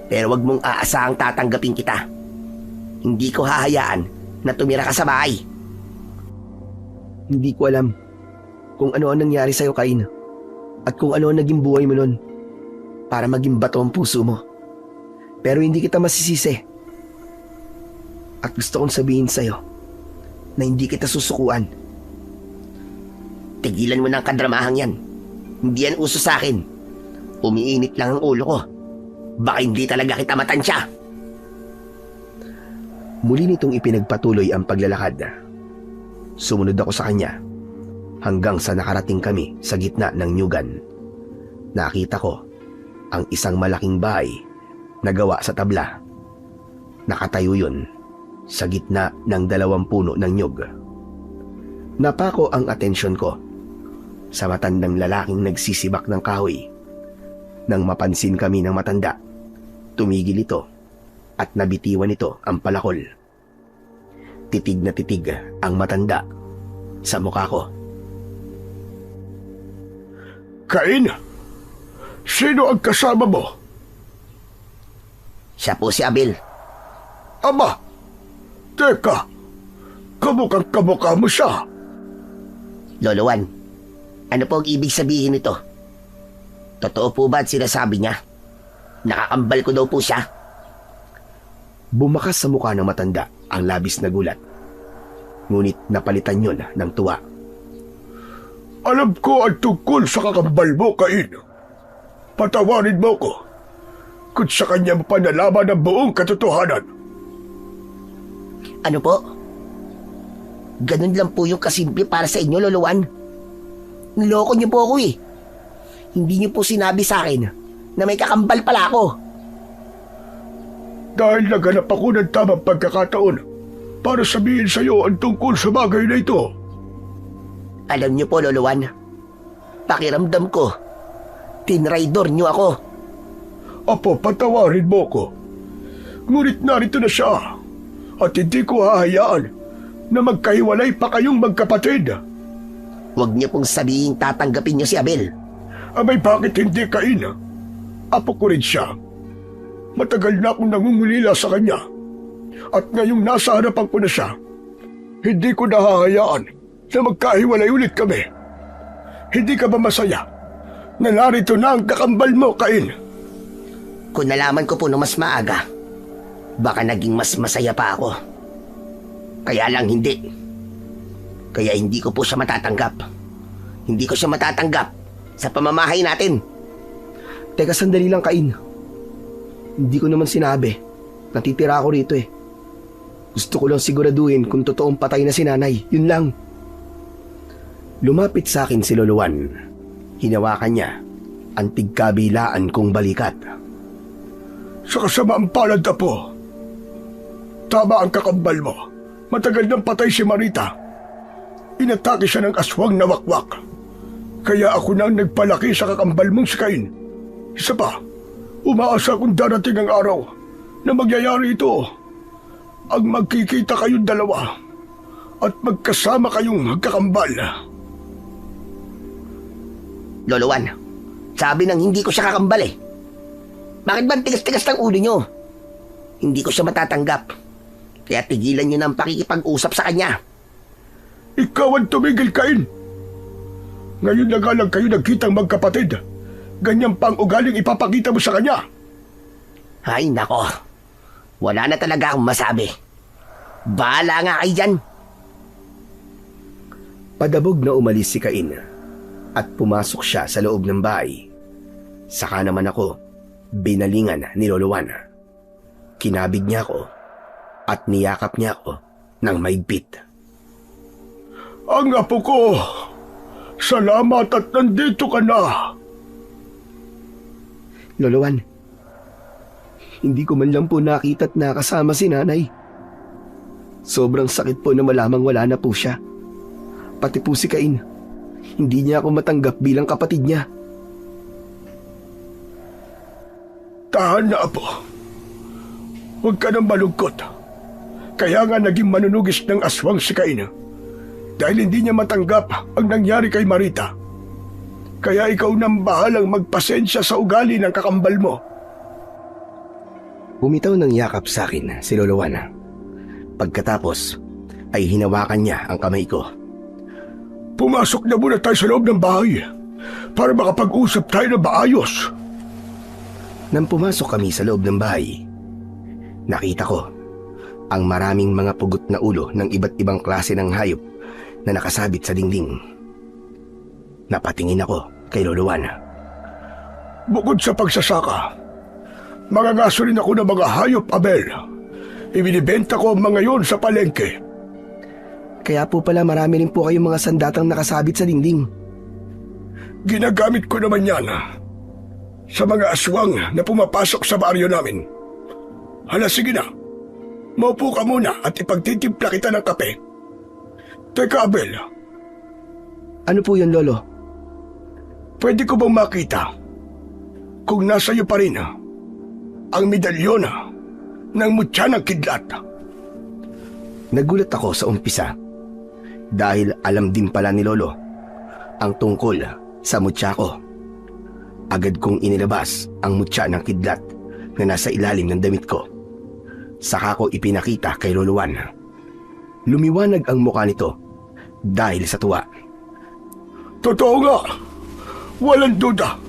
Pero wag mong aasahang tatanggapin kita. Hindi ko hahayaan na tumira ka sa bahay. Hindi ko alam kung ano ang nangyari sa'yo, Cain. At kung ano ang naging buhay mo nun para maging bato ang puso mo. Pero hindi kita masisisi. At gusto kong sabihin sa'yo na hindi kita susukuan. Tigilan mo ng kadramahang yan. Hindi yan uso sa akin. Umiinit lang ang ulo ko. Baka hindi talaga kita matansya. Muli nitong ipinagpatuloy ang paglalakad. Sumunod ako sa kanya hanggang sa nakarating kami sa gitna ng nyugan. Nakita ko ang isang malaking bahay na gawa sa tabla. Nakatayo yun sa gitna ng 2 puno ng nyug. Napako ang atensyon ko sa matandang lalaking nagsisibak ng kahoy. Nang mapansin kami ng matanda, tumigil ito at nabitiwan ito ang palakol. Titig na titig ang matanda sa mukha ko. Cain, sino ang kasama mo? Siya po si Abel. Aba, teka, kamukhang-kamukha mo siya. Lolo Juan, ano po ang ibig sabihin nito? Totoo po ba at sinasabi niya? Nakakambal ko daw po siya. Bumakas sa mukha ng matanda ang labis na gulat. Ngunit napalitan yun ng tuwa. Alam ko ang tungkol sa kakambal mo, Cain. Patawarin mo ko kung sa kanya mo pa nalaman ang buong katotohanan. Ano po? Ganun lang po yung kasimple para sa inyo, Lolo Juan. Niloko niyo po ako eh. Hindi niyo po sinabi sa akin na may kakambal pala ako. Dahil naganap ako ng tamang pagkakataon para sabihin sa iyo ang tungkol sa bagay na ito. Alam niyo po, Lolo Juan, pakiramdam ko, tinraidor niyo ako. Apo, patawarin mo ko. Ngunit narito na siya at hindi ko hahayaan na magkahiwalay pa kayong magkapatid. Huwag niyo pong sabihin tatanggapin niyo si Abel. Abay, bakit hindi, Cain? Apo ko rin siya. Matagal na akong nangungulila sa kanya. At ngayong nasa harapan ko na siya, hindi ko nahahayaan na magkahiwalay ulit kami. Hindi ka ba masaya na narito na ang kakambal mo, Cain? Kung nalaman ko po nung mas maaga, baka naging mas masaya pa ako. Kaya lang hindi. Kaya hindi ko po siya matatanggap. Hindi ko siya matatanggap sa pamamahay natin. Teka, sandali lang, Cain. Hindi ko naman sinabi. Natitira ako rito eh. Gusto ko lang siguraduhin kung totoong patay na si nanay. Yun lang. Lumapit sa akin si Lolo Juan. Hinawakan niya ang tigkabilaan kong balikat. Sa kasamaang palad, Apo, tama ang kakambal mo. Matagal nang patay si Marita. Inatake siya ng aswang na wakwak. Kaya ako nang nagpalaki sa kakambal mong si Cain. Isa pa, umaasa kung darating ang araw na magyayari ito. Ang magkikita kayong dalawa at magkasama kayong magkakambal. Lolo Juan, sabi nang hindi ko siya kakambal eh. Bakit ba tigas-tigas ng ulo nyo? Hindi ko siya matatanggap. Kaya tigilan nyo ng pakikipag-usap sa kanya. Ikaw ang tumigil, Cain. Ngayon na nga lang kayo nagkitang magkapatid. Ganyan pang ugaling ipapakita mo sa kanya. Ay nako, wala na talaga akong masabi. Bahala nga kayo dyan. Padabog na umalis si Cain at pumasok siya sa loob ng bahay. Saka naman ako binalingan ni Lolo Juan. Kinabig niya ako at niyakap niya ako ng mahigpit. Ang apo ko, salamat at nandito ka na. Lolo Juan, hindi ko man lang po nakita at nakasama si nanay. Sobrang sakit po na malamang wala na po siya. Pati po si Cain, hindi niya ako matanggap bilang kapatid niya. Tahan na, apo. Huwag ka nang malungkot. Kaya nga naging manunugis ng aswang si Cain. Dahil hindi niya matanggap ang nangyari kay Marita. Kaya ikaw nang bahalang magpasensya sa ugali ng kakambal mo. Bumitaw ng yakap sa akin si Lolo Juan. Pagkatapos ay hinawakan niya ang kamay ko. Pumasok na muna tayo sa loob ng bahay para makapag-usap tayo na maayos. Nang pumasok kami sa loob ng bahay, nakita ko ang maraming mga pugot na ulo ng iba't ibang klase ng hayop na nakasabit sa dingding. Napatingin ako kay Lolo Juan. Bukod sa pagsasaka, mangangaso rin ako ng mga hayop, Abel. Ibinibenta ko ang mga yon sa palengke. Kaya po pala marami rin po kayong mga sandatang nakasabit sa dingding. Ginagamit ko naman yan sa mga aswang na pumapasok sa baryo namin. Hala, sige na. Maupo ka muna at ipagtitimpla kita ng kape. Teka, Abel. Ano po yun, Lolo? Pwede ko bang makita kung nasa iyo pa rin ang medalyon ng mutya ng kidlat? Nagulat ako sa umpisa dahil alam din pala ni Lolo ang tungkol sa mutya ko. Agad kong inilabas ang mutya ng kidlat na nasa ilalim ng damit ko. Saka ko ipinakita kay Lolo Juan. Lumiwanag ang mukha nito dahil sa tuwa. Totoo nga. Walang duda.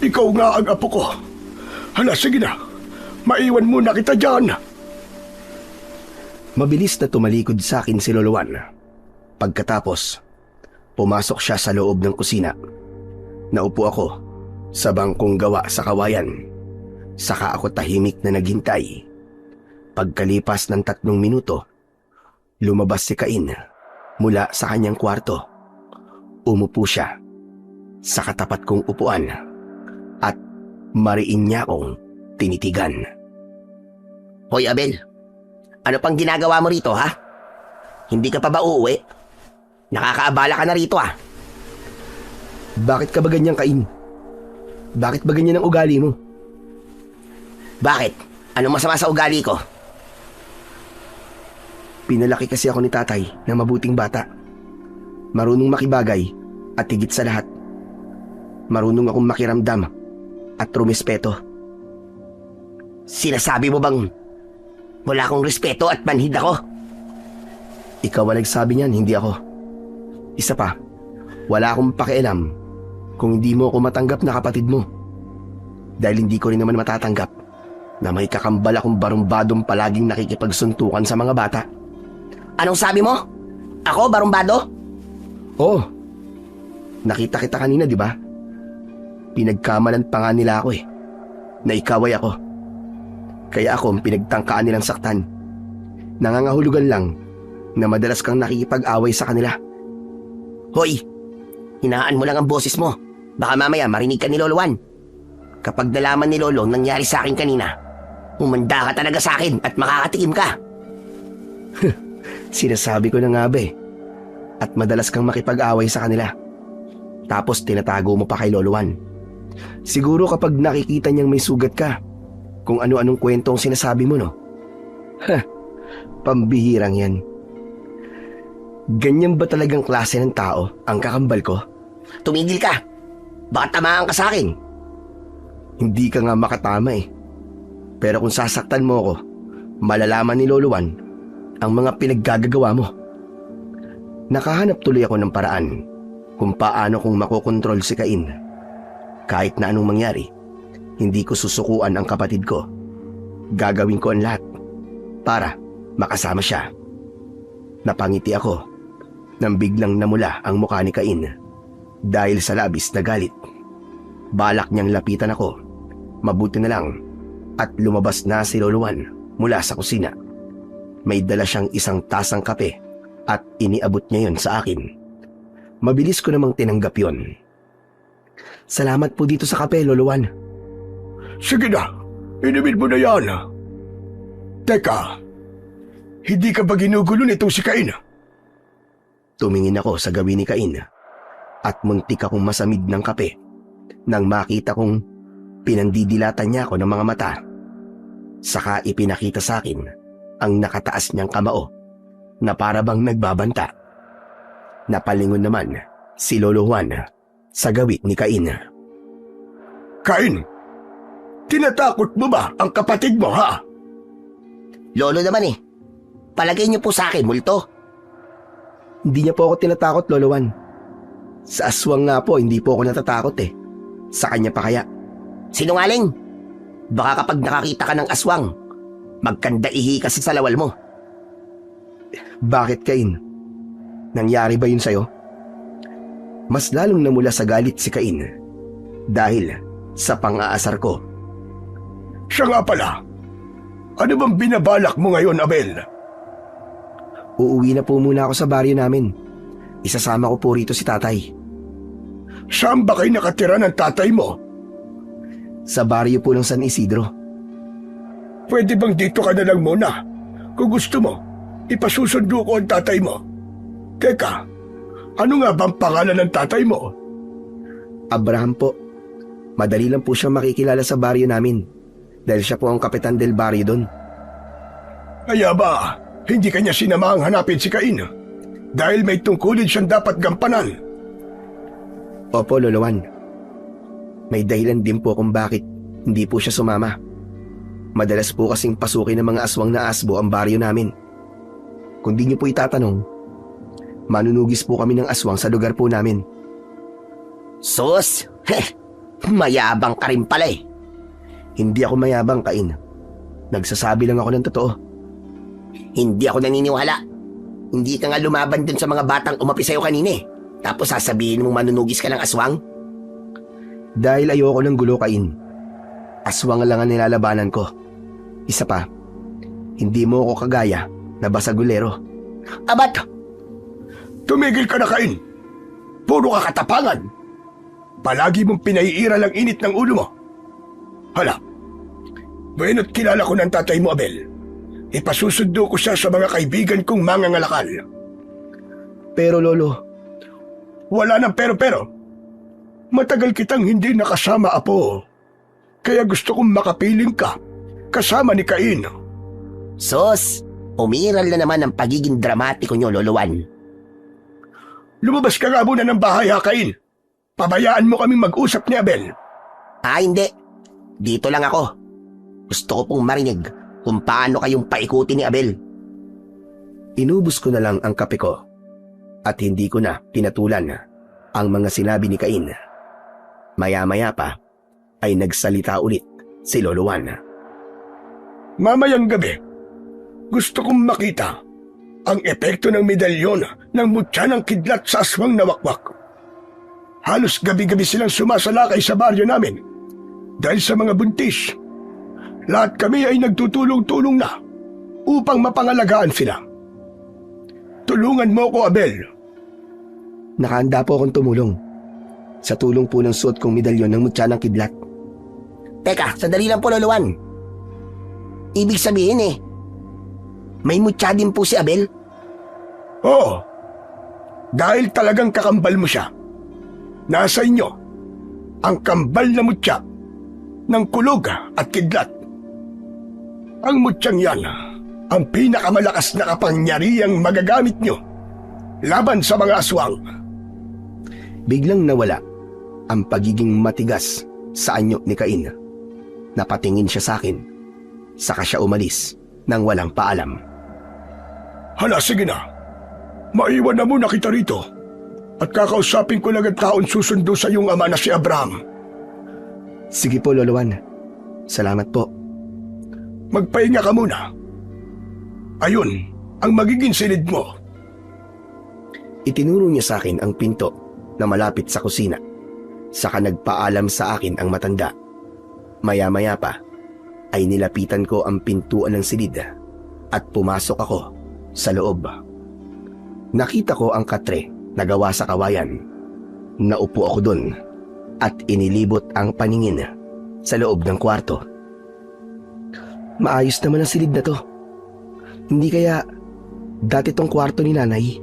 Ikaw nga ang apo ko. Hala, sige na. Maiwan muna kita dyan. Mabilis na tumalikod sa akin si Lolo Juan. Pagkatapos, pumasok siya sa loob ng kusina. Naupo ako sa bangkong gawa sa kawayan. Saka ako tahimik na naghintay. Pagkalipas ng 3 minuto, lumabas si Cain mula sa kanyang kwarto. Umupo siya sa katapat kong upuan at mariin niya akong tinitigan. Hoy Abel, ano pang ginagawa mo rito ha? Hindi ka pa ba uuwi? Nakakaabala ka na rito Bakit ka ba ganyan, Cain? Bakit ba ganyan ang ugali mo? Bakit? Anong masama sa ugali ko? Pinalaki kasi ako ni tatay na mabuting bata. Marunong makibagay at higit sa lahat, marunong akong makiramdam at rumispeto. Sinasabi mo bang wala akong respeto at manhid ako? Ikaw ang nagsabi niyan, hindi ako. Isa pa, wala akong pakialam kung hindi mo ako matanggap na kapatid mo. Dahil hindi ko rin naman matatanggap na may kakambal akong barumbadong palaging nakikipagsuntukan sa mga bata. Anong sabi mo? Ako, barumbado? Oo. Nakita kita kanina, di ba? Pinagkamalan pa nga nila ako na ikaw ay ako. Kaya ako ang pinagtangkaan nilang saktan. Nangangahulugan lang na madalas kang nakikipag-away sa kanila. Hoy, hinaan mo lang ang boses mo. Baka mamaya marinig ka ni Lolo Juan. Kapag nalaman ni Lolo ang nangyari sa akin kanina, umanda ka talaga sa akin at makakatikim ka. Sinasabi ko na nga ba eh. At madalas kang makipag-away sa kanila. Tapos tinatago mo pa kay Lolo Juan. Siguro kapag nakikita niyang may sugat ka, kung ano-anong kwento ang sinasabi mo, no? Pambihirang yan. Ganyan ba talagang klase ng tao ang kakambal ko? Tumigil ka! Baka tamaan ka sa akin! Hindi ka nga makatama eh. Pero kung sasaktan mo ako, malalaman ni Lolo Juan ang mga pinaggagawa mo. Nakahanap tuloy ako ng paraan kung paano kong makokontrol si Cain. Kahit na anong mangyari, hindi ko susukuan ang kapatid ko. Gagawin ko ang lahat para makasama siya. Napangiti ako nang biglang namula ang mukha ni Cain dahil sa labis na galit. Balak niyang lapitan ako. Mabuti na lang at lumabas na si Lolo Juan mula sa kusina. May dala siyang isang tasang kape at iniabot niya yon sa akin. Mabilis ko namang tinanggap yon. Salamat po dito sa kape, Lolo Juan. Sige na, inumin mo na yan. Teka, hindi ka ba ginugulo nitong si Cain? Tumingin ako sa gawin ni Cain at muntik akong masamid ng kape nang makita kong pinandidilatan niya ako ng mga mata. Saka ipinakita sa akin ang nakataas niyang kamao na para bang nagbabanta. Napalingon naman si Lolo Juan sa gawit ni Cain. Cain, tinatakot mo ba ang kapatid mo, ha? Lolo naman eh. Palagay niyo po sa akin, multo. Hindi niya po ako tinatakot, Lolo Juan. Sa aswang nga po, hindi po ako natatakot eh. Sa kanya pa kaya. Sinungaling! Baka kapag nakakita ka ng aswang, magkandaihi kasi sa lawal mo. Bakit, Cain? Nangyari ba yun sa'yo? Mas lalong namula sa galit si Cain dahil sa pang-aasar ko. Siya nga pala. Ano bang binabalak mo ngayon, Abel? Uuwi na po muna ako sa baryo namin. Isasama ko po rito si tatay. Saan ba kayo nakatira ng tatay mo? Sa baryo po ng San Isidro. Pwede bang dito ka na lang muna? Kung gusto mo, ipasusundo ko ang tatay mo. Teka, ano nga bang pangalan ng tatay mo? Abraham po. Madali lang po siyang makikilala sa baryo namin dahil siya po ang kapitan del baryo doon. Kaya ba, hindi kanya sinamahang hanapin si Cain? Dahil may tungkulin siyang dapat gampanan. Opo, Lolo Juan. May dahilan din po kung bakit hindi po siya sumama. Madalas po kasing pasukin ng mga aswang na asbo ang baryo namin. Kung di niyo po itatanong, manunugis po kami ng aswang sa lugar po namin. Sus! Mayabang ka rin pala eh. Hindi ako mayabang, Cain. Nagsasabi lang ako ng totoo. Hindi ako naniniwala. Hindi ka nga lumaban dun sa mga batang umapi sa'yo kanina eh. Tapos sasabihin mong manunugis ka ng aswang? Dahil ayoko ng gulo, Cain. Aswang lang ang nilalabanan ko. Isa pa, hindi mo ako kagaya na basagulero. Abat! Tumigil ka na, Cain. Puro ka katapangan. Palagi mong pinaiiral ang init ng ulo mo. Hala, bueno't kilala ko ng tatay mo, Abel. Ipasusundo ko siya sa mga kaibigan kong mangangalakal. Pero Lolo, wala nang pero. Matagal kitang hindi nakasama, Apo. Kaya gusto kong makapiling ka kasama ni Cain. Sus! Umiral na naman ang pagiging dramatiko niyo, Lolo Juan. Lumabas ka nga muna ng bahay, ha, Cain. Pabayaan mo kaming mag-usap ni Abel. Hindi. Dito lang ako. Gusto ko pong marinig kung paano kayong paikuti ni Abel. Inubos ko na lang ang kape ko at hindi ko na pinatulan ang mga sinabi ni Cain. Maya-maya pa ay nagsalita ulit si Lolo Juan. Mamayang gabi, gusto kong makita ang epekto ng medalyon ng mutya ng kidlat sa aswang na wakwak. Halos gabi-gabi silang sumasalakay sa baryo namin dahil sa mga buntis. Lahat kami ay nagtutulong-tulong na upang mapangalagaan sila. Tulungan mo ko, Abel. Nakahanda po akong tumulong sa tulong po ng suot kong medalyon ng mutya ng kidlat. Teka, sandali lang po, Lolo Juan. Ibig sabihin May mutya din po si Abel? Oo. Dahil talagang kakambal mo siya. Nasa inyo ang kambal na mutya ng kulog at kidlat. Ang mutyang yan ang pinakamalakas na kapangyarihang magagamit nyo laban sa mga aswang. Biglang nawala ang pagiging matigas sa anyo ni Cain. Napatingin siya sa akin, saka siya umalis nang walang paalam. Hala, sige na. Maiwan na muna kita rito at kakausapin ko lang ang taon susundo sa iyong ama na si Abraham. Sige po, Lolo Juan. Salamat po. Magpahinga ka muna. Ayun ang magiging silid mo. Itinuro niya sa akin ang pinto na malapit sa kusina. Saka nagpaalam sa akin ang matanda. Maya-maya pa ay nilapitan ko ang pintuan ng silid at pumasok ako sa loob. Nakita ko ang katre na gawa sa kawayan. Naupo ako doon at inilibot ang paningin sa loob ng kwarto. Maayos naman ang silid na to. Hindi kaya dati tong kwarto ni nanay?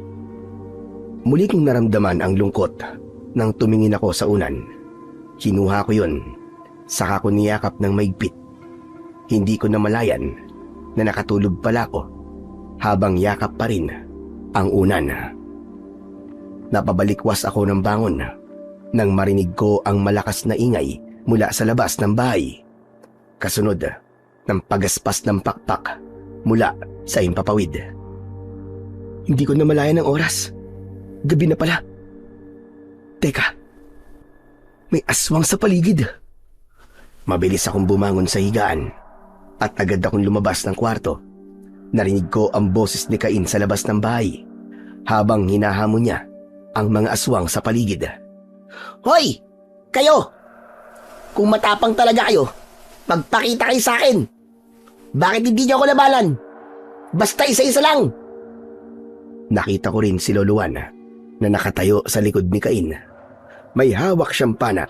Muli kong naramdaman ang lungkot nang tumingin ako sa unan. Kinuha ko yun, saka ko niyakap ng maigpit. Hindi ko namalayan na nakatulog pala ako habang yakap pa rin ang unan. Napabalikwas ako ng bangon nang marinig ko ang malakas na ingay mula sa labas ng bahay. Kasunod ng pagaspas ng pakpak mula sa impapawid. Hindi ko namalayan ang oras. Gabi na pala. Teka, may aswang sa paligid. Mabilis akong bumangon sa higaan at agad akong lumabas ng kwarto. Narinig ko ang boses ni Cain sa labas ng bahay habang hinahamon niya ang mga aswang sa paligid. Hoy! Kayo! Kung matapang talaga kayo, magpakita kayo sa akin. Bakit hindi niyo ako labanan? Basta isa-isa lang. Nakita ko rin si Lolo Juan na nakatayo sa likod ni Cain. May hawak siyang pana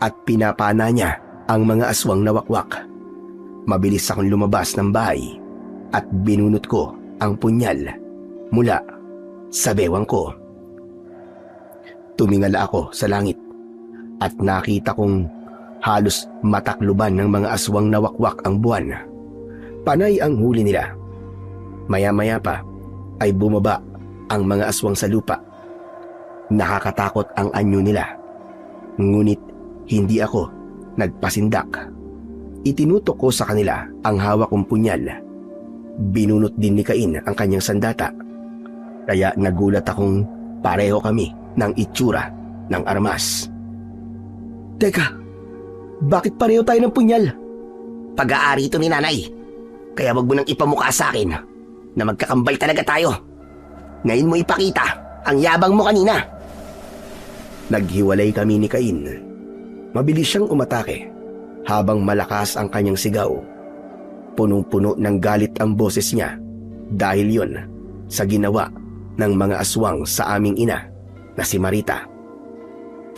at pinapana niya ang mga aswang na wakwak. Mabilis akong lumabas ng bahay at binunot ko ang punyal mula sa bewang ko. Tumingala ako sa langit at nakita kong halos matakluban ng mga aswang na wakwak ang buwan. Panay ang huli nila. Maya-maya pa ay bumaba ang mga aswang sa lupa. Nakakatakot ang anyo nila. Ngunit hindi ako nagpasindak. Itinutok ko sa kanila ang hawak kong punyal. Binunot din ni Cain ang kanyang sandata. Kaya nagulat akong pareho kami ng itsura ng armas. Teka, bakit pareho tayo ng punyal? Pag-aari ito ni nanay. Kaya wag mo nang ipamukha sa akin na magkakambal talaga tayo. Ngayon mo ipakita ang yabang mo kanina. Naghiwalay kami ni Cain. Mabilis siyang umatake habang malakas ang kanyang sigaw. Punong-puno ng galit ang boses niya dahil yon sa ginawa ng mga aswang sa aming ina na si Marita.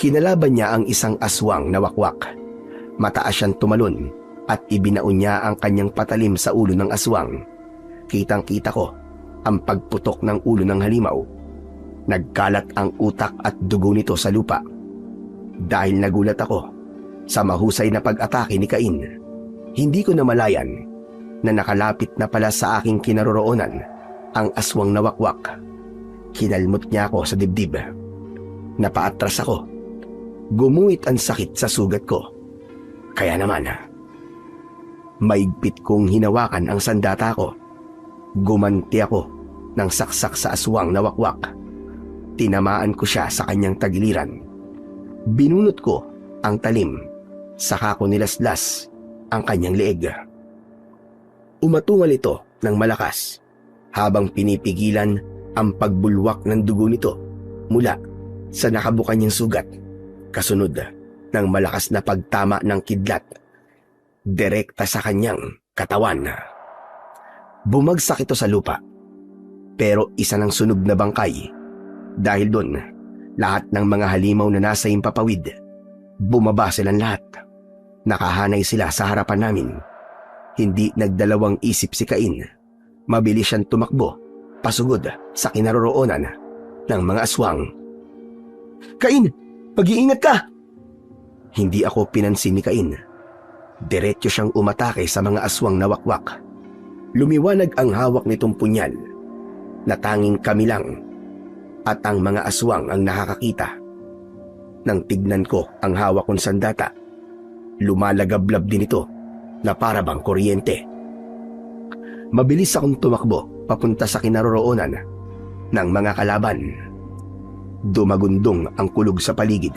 Kinalaban niya ang isang aswang na wakwak. Mataas siyang tumalon at ibinaon niya ang kanyang patalim sa ulo ng aswang. Kitang-kita ko ang pagputok ng ulo ng halimaw. Nagkalat ang utak at dugo nito sa lupa. Dahil nagulat ako sa mahusay na pag-atake ni Cain, hindi ko namalayan na nakalapit na pala sa aking kinaroroonan ang aswang na wakwak. Kinalmot niya ako sa dibdib. Napaatras ako. Gumuhit ang sakit sa sugat ko. Kaya naman, maigpit kong hinawakan ang sandata ko. Gumanti ako ng saksak sa aswang na wakwak. Tinamaan ko siya sa kanyang tagiliran. Binunot ko ang talim, saka ko nilaslas ang kanyang leeg. Umatungal ito ng malakas habang pinipigilan ang pagbulwak ng dugo nito mula sa nakabuka niyang sugat. Kasunod ng malakas na pagtama ng kidlat direkta sa kanyang katawan. Bumagsak ito sa lupa, pero isa ng sunog na bangkay. Dahil doon, lahat ng mga halimaw na nasa impapawid, bumaba silang lahat. Nakahanay sila sa harapan namin. Hindi nagdalawang isip si Cain. Mabilis siyang tumakbo, pasugod sa kinaroroonan ng mga aswang. Cain, mag-iingat ka! Hindi ako pinansin ni Cain. Diretso siyang umatake sa mga aswang na wakwak. Lumiwanag ang hawak nitong punyal na tanging kami lang at ang mga aswang ang nakakakita. Nang tignan ko ang hawak kong sandata, lumalagablab din ito na para bang kuryente. Mabilis akong tumakbo papunta sa kinaroroonan ng mga kalaban. Dumagundong ang kulog sa paligid.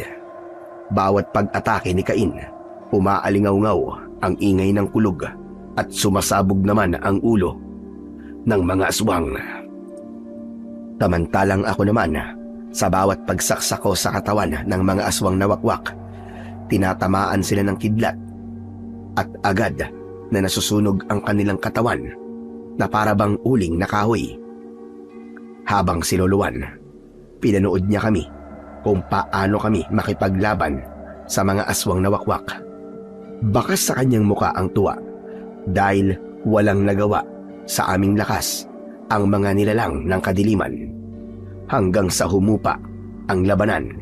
Bawat pag-atake ni Cain, umaalingaw-ngaw ang ingay ng kulog at sumasabog naman ang ulo ng mga aswang. Samantalang ako naman, sa bawat pagsaksak ko sa katawan ng mga aswang na wakwak, tinatamaan sila ng kidlat at agad na nasusunog ang kanilang katawan na para bang uling na kahoy. Habang sinuluan, pinanood niya kami kung paano kami makipaglaban sa mga aswang na wakwak. Bakas sa kanyang muka ang tuwa dahil walang nagawa sa aming lakas ang mga nilalang ng kadiliman hanggang sa humupa ang labanan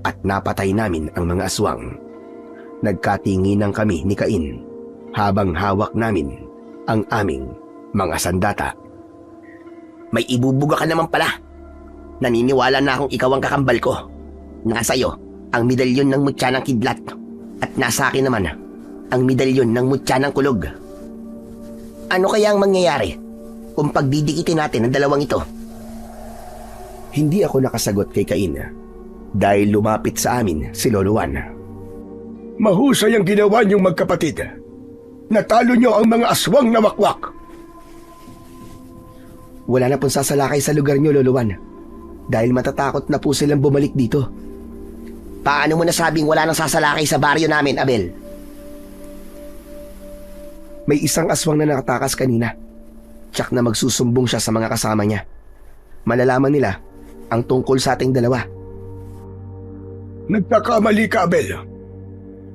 at napatay namin ang mga aswang. Nagkatinginan kami ni Cain habang hawak namin ang aming mga sandata. May ibubuga ka naman pala. Naniniwala na akong ikaw ang kakambal ko. Nasa iyo ang medalyon ng mutya ng kidlat at nasa akin naman ang medalyon ng mutya ng kulog. Ano kaya ang mangyayari kung pagdidikitin natin ang dalawang ito? Hindi ako nakasagot kay Cain dahil lumapit sa amin si Lolo Juan. Mahusay ang ginawa niyong magkapatid. Natalo niyo ang mga aswang na wakwak. Wala na pong sasalakay sa lugar niyo, Lolo Juan. Dahil matatakot na po silang bumalik dito. Paano mo nasabing wala nang sasalakay sa baryo namin, Abel? May isang aswang na nakatakas kanina. Tsak na magsusumbong siya sa mga kasama niya. Malalaman nila ang tungkol sa ating dalawa. Nagkakamali ka, Abel.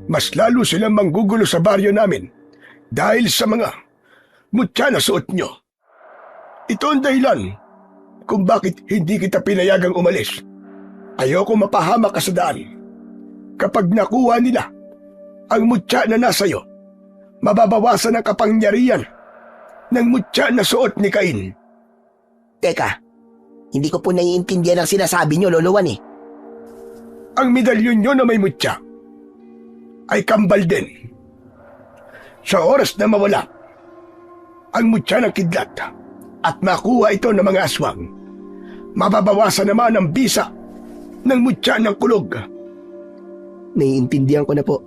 Mas lalo silang manggugulo sa baryo namin dahil sa mga mutya na suot nyo. Ito ang dahilan kung bakit hindi kita pinayagang umalis. Ayoko mapahamak ka sa daan. Kapag nakuha nila ang mutya na nasa iyo, mababawasan ang kapangyarihan ng mutya na suot ni Cain. Teka, hindi ko po naiintindihan ang sinasabi niyo, Lolo Juan eh. Ang medalyon nyo na may mutya ay kambal din. Sa oras na mawala ang mutya ng kidlat at makuha ito ng mga aswang, mababawasan naman ang bisa ng mutya ng kulog. Naiintindihan ko na po.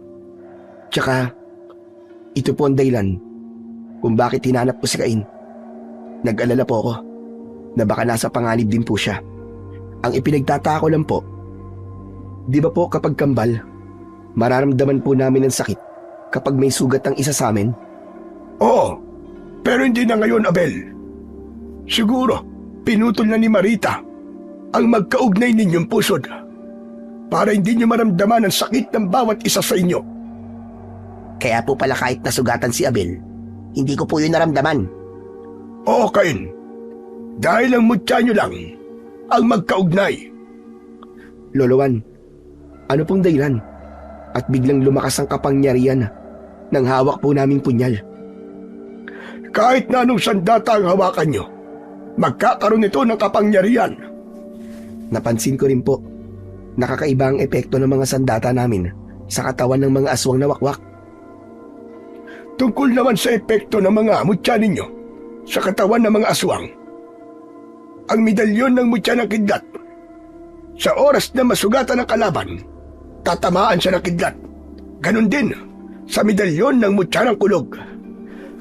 Tsaka, ito po ang dahilan kung bakit hinanap ko si Cain. Nag-alala po ako na baka nasa panganib din po siya. Ang ipinagtataka ko lang po, di ba po kapag kambal, mararamdaman po namin ang sakit kapag may sugat ang isa sa amin? Oo, pero hindi na ngayon, Abel. Siguro, pinutol na ni Marita ang magkaugnay ninyong pusod para hindi nyo maramdaman ang sakit ng bawat isa sa inyo. Kaya po pala kahit nasugatan si Abel, hindi ko po yun naramdaman. Oo, Cain. Dahil ang mutya nyo lang ang magkaugnay. Lolo Juan, ano pong dahilan? At biglang lumakas ang kapangyarihan ng hawak po naming punyal. Kahit na anong sandata ang hawakan nyo, magkakaroon ito ng kapangyarihan. Napansin ko rin po, nakakaiba ang epekto ng mga sandata namin sa katawan ng mga aswang na wakwak. Tungkol naman sa epekto ng mga mutya ninyo sa katawan ng mga aswang, ang medalyon ng mutya ng kidlat, sa oras na masugatan ng kalaban, tatamaan siya ng kidlat. Ganon din sa medalyon ng mutya ng kulog.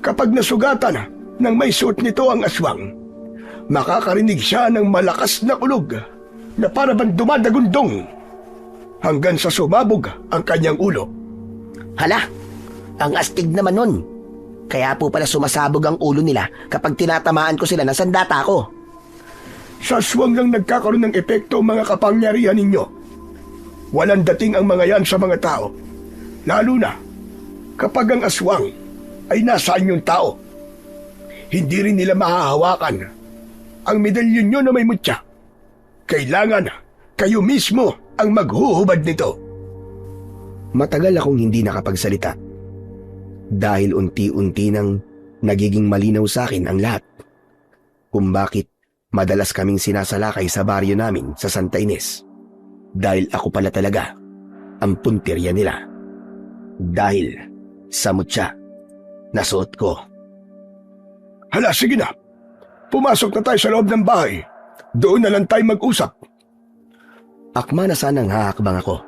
Kapag nasugatan ng may suot nito ang aswang, makakarinig siya ng malakas na kulog na para bang dumadagundong hanggang sa sumabog ang kanyang ulo. Hala, ang astig naman nun. Kaya po pala sumasabog ang ulo nila kapag tinatamaan ko sila ng sandata ko. Sa aswang lang nagkakaroon ng epekto ang mga kapangyarihan ninyo. Walang dating ang mga yan sa mga tao. Lalo na kapag ang aswang ay nasa inyong tao. hindi rin nila mahahawakan ang medalyon nyo na may mutya. Kailangan kayo mismo ang maghuhubad nito. Matagal akong hindi nakapagsalita dahil unti-unti nang nagiging malinaw sa akin ang lahat kung bakit madalas kaming sinasalakay sa baryo namin sa Santa Ines. Dahil ako pala talaga ang puntirya nila. Dahil sa mutya na suot ko. Hala, sige na. Pumasok na tayo sa loob ng bahay. Doon na lang tayo mag-usap. Akma na sanang hahakbang ako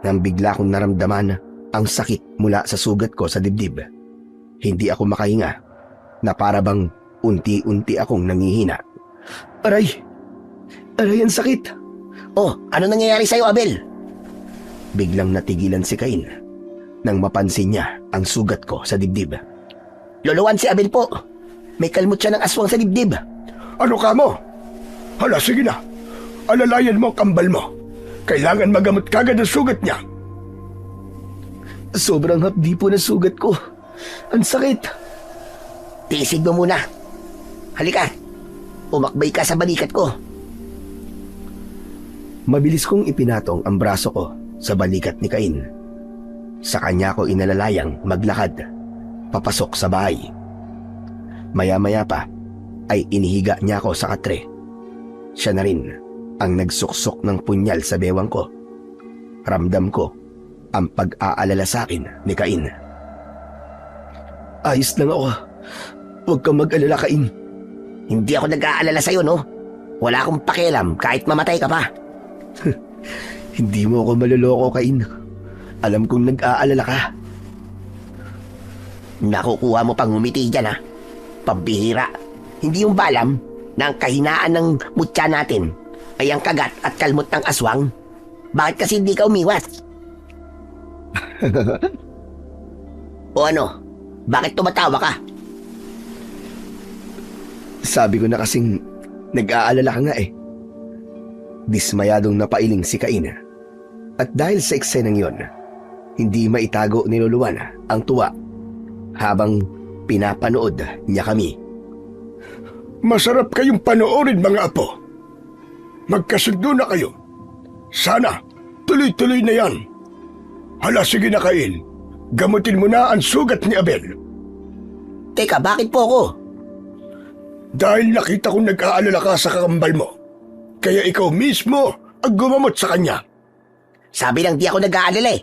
nang bigla kong naramdaman ang sakit mula sa sugat ko sa dibdib. Hindi ako makahinga na para bang unti-unti akong nangihina. Aray! Aray, ang sakit! Oh, ano nangyayari sa'yo, Abel? Biglang natigilan si Cain nang mapansin niya ang sugat ko sa dibdib. Loloan si Abel po. May kalmot siya ng aswang sa dibdib. Ano ka mo? Hala, sige na. Alalayan mo ang kambal mo. Kailangan magamot kagad ang sugat niya. Sobrang hapdi po ng sugat ko. Ang sakit! Tisig mo muna. Halika. Umakbay ka sa balikat ko. Mabilis kong ipinatong ang braso ko sa balikat ni Cain. Sa kanya ko inalalayang maglakad papasok sa bahay. Maya-maya pa ay inihiga niya ako sa katre. Siya na rin ang nagsuksok ng punyal sa bewang ko. Ramdam ko ang pag-aalala sa akin ni Cain. Ayos lang ako. Huwag kang mag-alala, Cain. Hindi ako nag-aalala sa'yo, no? Wala akong pakialam kahit mamatay ka pa. Hindi mo ako maloloko, Cain. Alam kong nag-aalala ka. Nakukuha mo pang ngumiti dyan, ha? Pambihira. Hindi yung balam na ang kahinaan ng mutya natin ay ang kagat at kalmot ng aswang. Bakit kasi hindi ka umiwas? O ano? Bakit tumatawa ka? Sabi ko na kasing nag-aalala ka nga eh. Dismayadong napailing si Cain. At dahil sa eksenang yon, hindi maitago ni Luluan ang tuwa habang pinapanood niya kami. Masarap kayong panoorin, mga apo. Magkasundo na kayo. Sana tuloy-tuloy na yan. Hala, sige na, Cain. Gamutin mo na ang sugat ni Abel. Teka, bakit po ako? Dahil nakita kong nag-aalala ka sa kakambal mo. Kaya ikaw mismo ang gumamot sa kanya. Sabi lang di ako nag-aalala eh.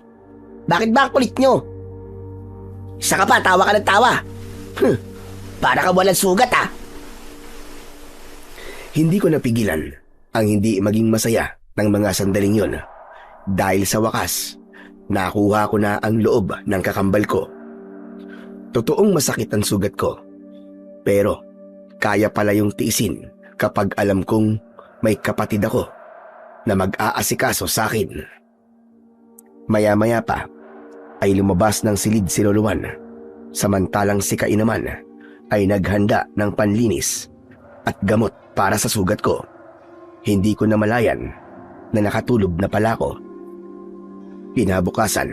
Bakit ba ang kulit nyo? Isa ka pa, tawa ka ng tawa. Para ka walang sugat, ah. Hindi ko napigilan ang hindi maging masaya ng mga sandaling yon. Dahil sa wakas, nakuha ko na ang loob ng kakambal ko. Totoong masakit ang sugat ko. Pero kaya pala yung tiisin kapag alam kong may kapatid ako na mag-aasikaso sa akin. Maya-maya pa ay lumabas ng silid si Luluan, samantalang si Cain naman ay naghanda ng panlinis at gamot para sa sugat ko. Hindi ko namalayan na nakatulog na pala ako. Kinabukasan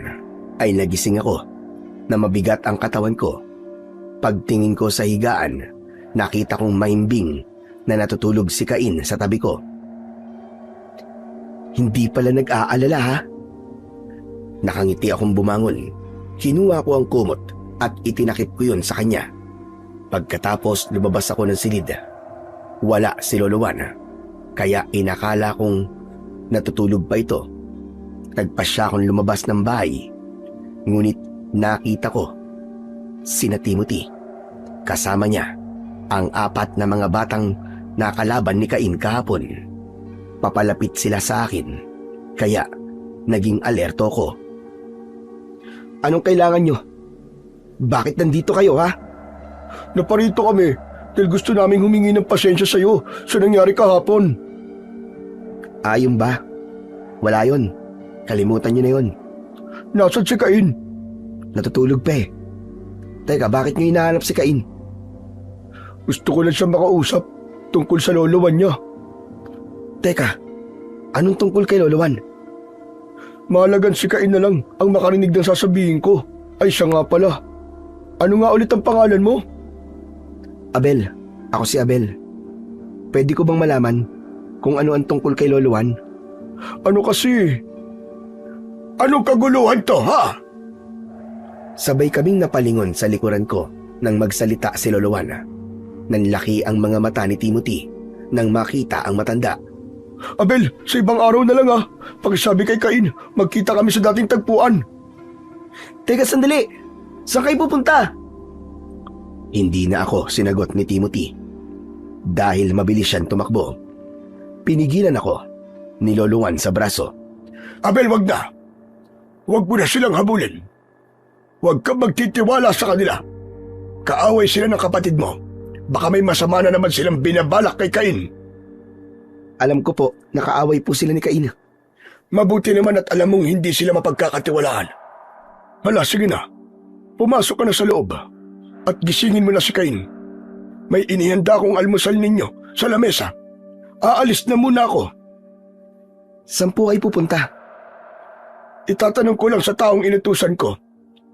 ay nagising ako na mabigat ang katawan ko. Pagtingin ko sa higaan, nakita kong mahimbing na natutulog si Cain sa tabi ko. Hindi pala nag-aalala, ha? Nakangiti akong bumangon. Kinuha ko ang kumot at itinakip ko yun sa kanya. Pagkatapos lumabas ako ng silid. Wala si Luluan, kaya inakala kong natutulog pa ito. Nagpasya akong lumabas ng bahay. Ngunit nakita ko sina Timothy. Kasama niya ang 4 na mga batang nakalaban ni Cain kahapon. Papalapit sila sa akin, kaya naging alerto ko. Anong kailangan nyo? Bakit nandito kayo, ha? Naparito kami dahil gusto naming humingi ng pasensya sa iyo sa nangyari kahapon. Ayun ba? Wala yon. Kalimutan nyo na yon. Nasaan si Cain? Natutulog pa eh. Teka, bakit nyo hinahanap si Cain? Gusto ko lang siya makausap tungkol sa lolowan niya. Teka, anong tungkol kay Luluan? Mahalagan si Cain na lang ang makarinig ng sasabihin ko. Ay siya nga pala. Ano nga ulit ang pangalan mo? Abel, ako si Abel. Pwede ko bang malaman kung ano ang tungkol kay Lolo Juan? Ano kasi? Anong kaguluhan to, ha? Sabay kaming napalingon sa likuran ko nang magsalita si Lolo Juan. Nanlaki ang mga mata ni Timothy nang makita ang matanda. Abel, sa ibang araw na lang ha. Pagsabi kay Cain, magkita kami sa dating tagpuan. Teka sandali, saan kayo pupunta? Hindi na ako sinagot ni Timothy. Dahil mabilis siyang tumakbo. Pinigilan ako ni Lolo Juan sa braso. Abel, wag na. Wag mo na silang habulin. Huwag kang magtitiwala sa kanila. Kaaway sila ng kapatid mo. Baka may masama na naman silang binabalak kay Cain. Alam ko po, nakaaway po sila ni Cain. Mabuti naman at alam mong hindi sila mapagkakatiwalaan. Hala, sige na. Pumasok ka na sa loob at gisingin mo na si Cain. May inihanda akong almusal ninyo sa lamesa. Aalis na muna ako. Saan po kayo pupunta? Itatanong ko lang sa taong inutusan ko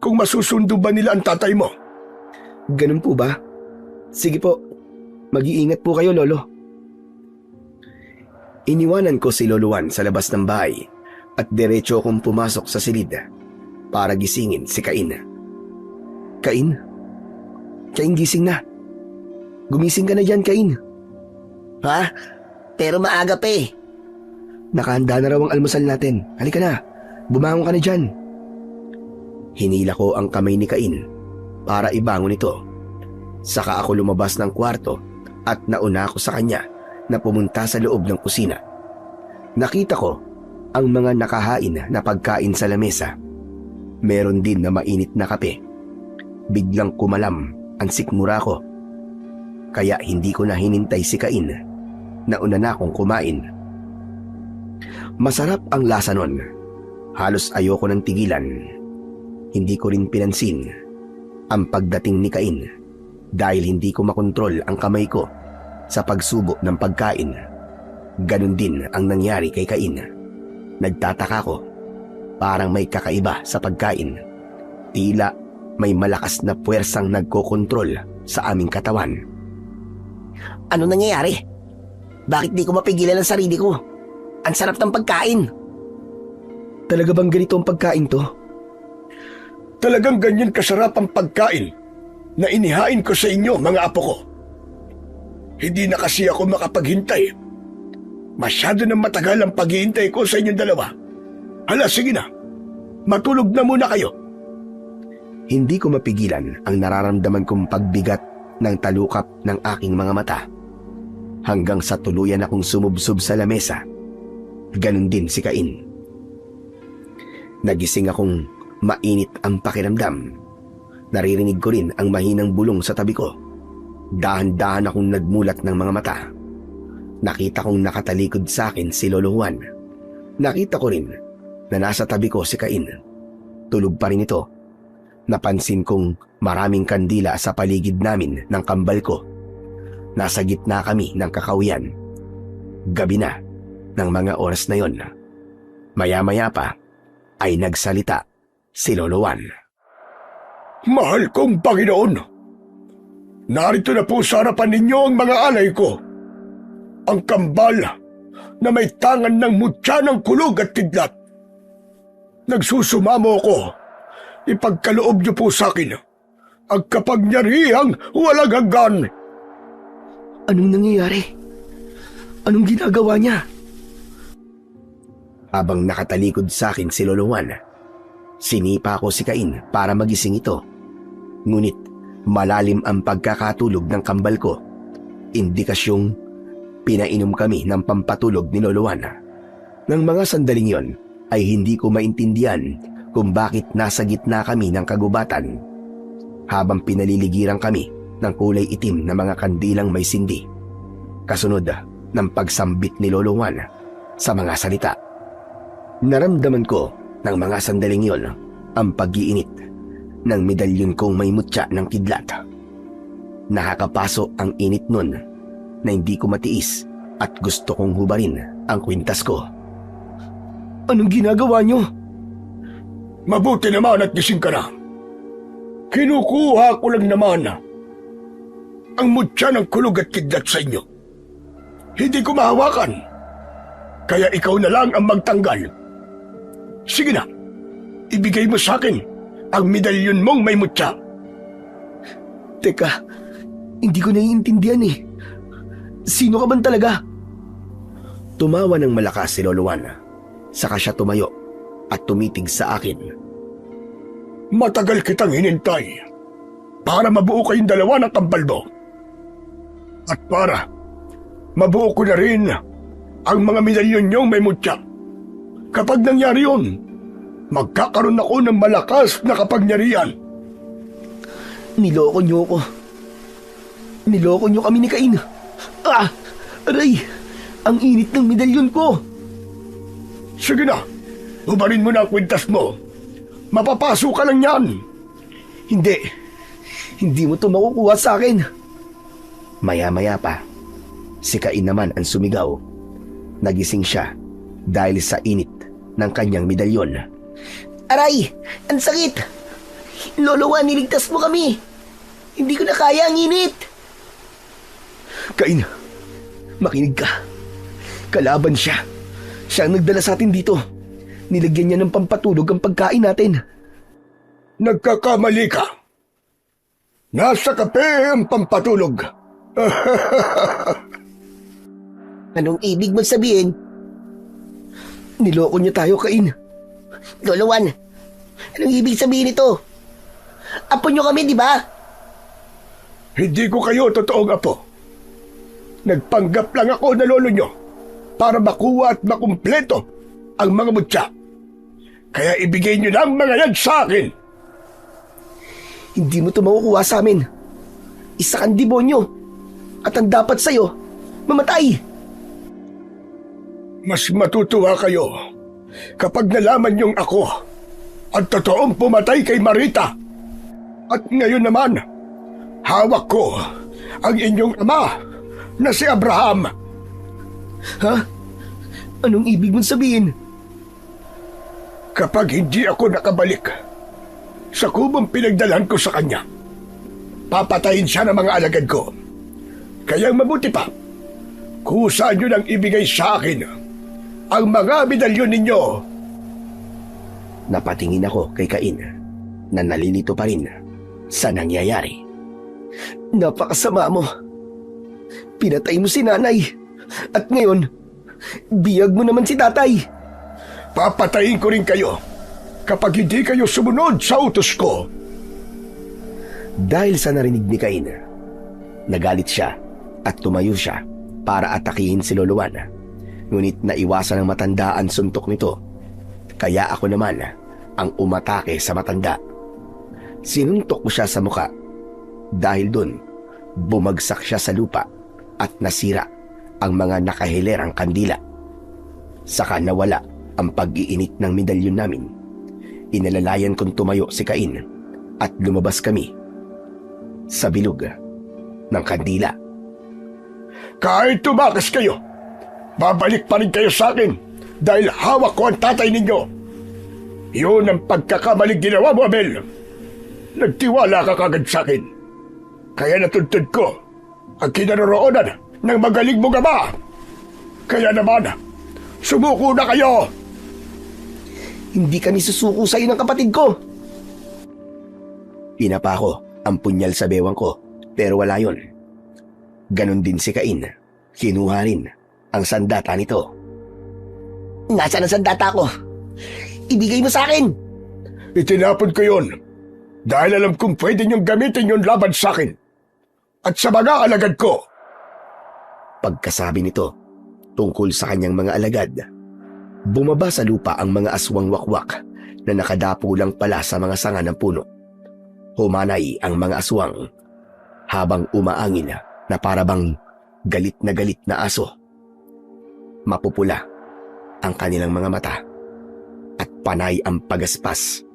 kung masusundo ba nila ang tatay mo. Ganun po ba? Sige po, mag-iingat po kayo, Lolo. Iniwanan ko si Lolo Juan sa labas ng bahay at diretso akong pumasok sa silid para gisingin si Cain. Cain? Cain, gising na. Gumising ka na dyan, Cain. Ha? Pero maaga pa eh. Nakahanda na raw ang almusal natin. Halika na, bumangon ka na dyan. Hinila ko ang kamay ni Cain para ibangon ito. Saka ako lumabas ng kwarto at nauna ako sa kanya na pumunta sa loob ng kusina. Nakita ko ang mga nakahain na pagkain sa lamesa. Meron din na mainit na kape. Biglang kumalam ang sikmura ko. Kaya hindi ko na hinintay si Cain. Nauna na akong kumain. Masarap ang lasa nun. Halos ayoko nang tigilan. Hindi ko rin pinansin ang pagdating ni Cain dahil hindi ko makontrol ang kamay ko sa pagsubo ng pagkain. Ganon din ang nangyari kay Cain. Nagtataka ko, parang may kakaiba sa pagkain. Tila may malakas na puwersang nagkokontrol sa aming katawan. Ano nangyayari? Bakit di ko mapigilan ang sarili ko? Ang sarap ng pagkain. Talaga bang ganito ang pagkain to? Talagang ganyan kasarap ang pagkain na inihain ko sa inyo, mga apo ko. Hindi na kasi ako makapaghintay. Masyado na matagal ang paghihintay ko sa inyong dalawa. Hala, sige na. Matulog na muna kayo. Hindi ko mapigilan ang nararamdaman kong pagbigat ng talukap ng aking mga mata. Hanggang sa tuluyan akong sumubsob sa lamesa. Ganon din si Cain. Nagising akong mainit ang pakiramdam. Naririnig ko rin ang mahinang bulong sa tabi ko. Dahan-dahan akong nagmulat ng mga mata. Nakita kong nakatalikod sa akin si Lolo Juan. Nakita ko rin na nasa tabi ko si Cain. Tulog pa rin ito. Napansin kong maraming kandila sa paligid namin ng kambal ko. Nasa gitna kami ng kakawian. Gabi na ng mga oras na yon. Maya-maya pa ay nagsalita si Lolo Juan. Mahal kong Panginoon, narito na po sa harapan ninyo ang mga alay ko. Ang kambal na may tangan ng mutya ng kulog at kidlat. Nagsusumamo ko. Ipagkaloob niyo po sa akin ang kapangyarihang walang hanggan. Anong nangyayari? Anong ginagawa niya? Habang nakatalikod sa akin si Lolo Juan, sinipa ko si Cain para magising ito. Ngunit malalim ang pagkakatulog ng kambal ko. Indikasyong pinainom kami ng pampatulog ni Lolo Juan. Nang mga sandaling yon ay hindi ko maintindihan kung bakit nasa gitna kami ng kagubatan habang pinaliligiran kami ng kulay itim na mga kandilang may sindi. Kasunod ng pagsambit ni Lolo Juan sa mga salita. Naramdaman ko ng mga sandaling yon ang pag-iinit ng medalyon kong may mutya ng kidlat. Nakakapaso ang init nun na hindi ko matiis at gusto kong hubarin ang kwintas ko. Anong ginagawa niyo? Mabuti naman at gising ka na. Kinukuha ko lang naman ang mutya ng kulog at kidlat sa inyo. Hindi ko mahawakan. Kaya ikaw na lang ang magtanggal. Sige na, ibigay mo sa akin ang medalyon mong may mutya. Teka, hindi ko naiintindihan eh. Sino ka man talaga? Tumawa ng malakas si Lolo Juan. Saka siya tumayo at tumitig sa akin. Matagal kitang hinintay para mabuo kayong dalawa ng kambal mo. At para mabuo ko na rin ang mga medalyon niyong may mutya. Kapag nangyari yun, magkakaroon ako ng malakas na kapangyarihan. Niloko niyo ako. Niloko niyo kami ni Cain. Ah! Aray! Ang init ng medalyon ko! Sige na, ubarin mo na ang kwintas mo. Mapapaso ka lang yan. Hindi. Hindi mo to makukuha sa akin. Maya-maya pa, si Cain naman ang sumigaw. Nagising siya dahil sa init ng kanyang medalyon. Aray! Ang sakit! Lolo Juan, niligtas mo kami! Hindi ko na kaya ang init! Cain, makinig ka. Kalaban siya. Siya ang nagdala sa atin dito. Nilagyan niya ng pampatulog ang pagkain natin. Nagkakamali ka. Nasa kape ang pampatulog. Anong ibig mong sabihin? Niloko niya tayo, Cain. Lolo Juan, anong ibig sabihin nito? Apo nyo kami, di ba? Hindi ko kayo totoong apo. Nagpanggap lang ako na lolo nyo para makuha at makumpleto ang mga mutya. Kaya ibigay nyo lang mga yan sa akin. Hindi mo to makukuha sa amin. Isa kang demonyo. At ang dapat sa'yo, mamatay. Mas matutuwa kayo kapag nalaman niyong ako ang totoong pumatay kay Marita. At ngayon naman, hawak ko ang inyong ama na si Abraham. Ha? Anong ibig mong sabihin? Kapag hindi ako nakabalik sa kubong pinagdalhan ko sa kanya, papatayin siya ng mga alagad ko. Kaya mabuti pa, kusa nyo nang ibigay sa akin ang mga medalyon ninyo. Napatingin ako kay Cain na nalilito pa rin sa nangyayari. Napakasama mo. Pinatay mo si nanay. At ngayon, biyag mo naman si tatay. Papatayin ko rin kayo kapag hindi kayo sumunod sa utos ko. Dahil sa narinig ni Cain, nagalit siya at tumayo siya para atakihin si Lolo Juan. Ngunit naiwasan ng matanda ang suntok nito. Kaya ako naman ang umatake sa matanda. Sinuntok ko siya sa muka. Dahil dun, bumagsak siya sa lupa at nasira ang mga nakahilerang kandila. Saka nawala ang pag-iinit ng medalyon namin. Inalalayan kong tumayo si Cain at lumabas kami sa bilog ng kandila. Kahit tumakas kayo, babalik pa rin kayo sa akin dahil hawak ko ang tatay ninyo. Yun ang pagkakamaling ginawa mo, Abel. Nagtiwala ka kagad sa akin. Kaya natuntun ko ang kinaroroonan ng magaling mong ama. Kaya naman, sumuko na kayo. Hindi kami susuko sa iyo ng kapatid ko. Pinapa ko ang punyal sa bewang ko pero wala yon. Ganon din si Cain. Kinuha rin ang sandata nito. Nasaan ang sandata ko? Ibigay mo sa akin. Itinapon ko yun dahil alam kong pwede niyong gamitin yun laban sa akin at sa mga alagad ko. Pagkasabi nito tungkol sa kanyang mga alagad, bumaba sa lupa ang mga aswang wakwak na nakadapo lang pala sa mga sanga ng puno. Humanay ang mga aswang habang umaangin na parabang galit na aso. Mapupula ang kanilang mga mata at panay ang pagaspas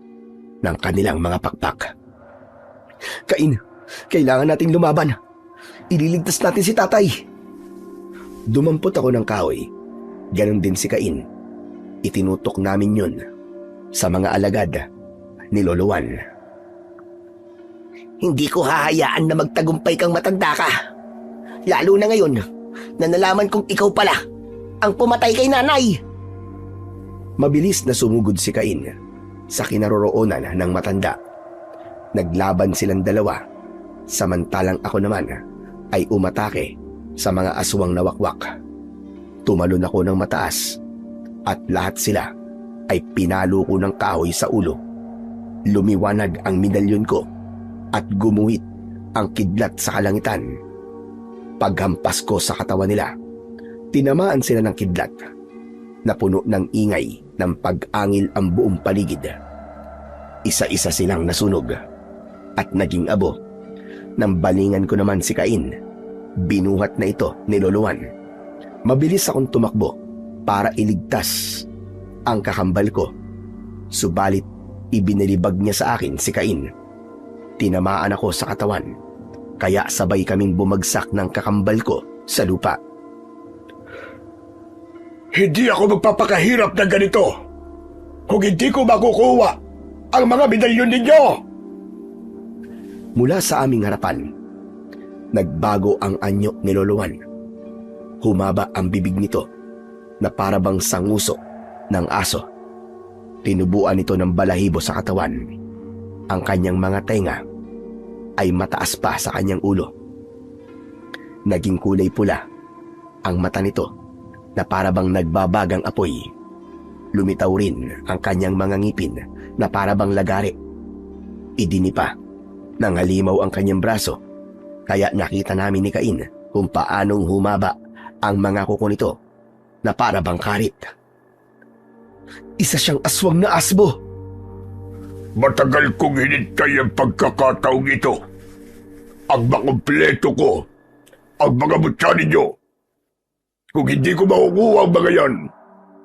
ng kanilang mga pakpak. Cain, kailangan nating lumaban. Ililigtas natin si tatay. Dumampot ako ng kahoy. Ganon din si Cain. Itinutok namin yun sa mga alagad ni Lolo Juan. Hindi ko hahayaan na magtagumpay kang matanda ka. Lalo na ngayon na nalaman kong ikaw pala ang pumatay kay nanay. Mabilis na sumugod si Cain sa kinaroroonan ng matanda. Naglaban silang dalawa, samantalang ako naman ay umatake sa mga aswang na wakwak. Tumalon ako ng mataas at lahat sila ay pinalo ko ng kahoy sa ulo. Lumiwanag ang medalyon ko at gumuhit ang kidlat sa kalangitan. Paghampas ko sa katawan nila, tinamaan sila ng kidlat. Napuno ng ingay ng pag-angil ang buong paligid. Isa-isa silang nasunog at naging abo. Nang balingan ko naman si Cain, binuhat na ito ni Loloan. Mabilis akong tumakbo para iligtas ang kakambal ko. Subalit ibinalibag niya sa akin si Cain. Tinamaan ako sa katawan, kaya sabay kaming bumagsak ng kakambal ko sa lupa. Hindi ako magpapakahirap na ganito kung hindi ko makukuha ang mga medalyon ninyo! Mula sa aming harapan, nagbago ang anyo ni Loloan. Humaba ang bibig nito na parabang sanguso ng aso. Tinubuan ito ng balahibo sa katawan. Ang kanyang mga tenga ay mataas pa sa kanyang ulo. Naging kulay pula ang mata nito na parabang nagbabagang apoy. Lumitaw rin ang kanyang mga ngipin na parabang lagari. Idinipa ng halimaw ang kanyang braso, kaya nakita namin ni Cain kung paanong humaba ang mga kuko nito na parabang karit. Isa siyang aswang na asbo. Matagal kong hinintay ang pagkakataong ito. Ang makumpleto ko ang mga mutya ninyo. Kung hindi ko makukuha ang mga yan,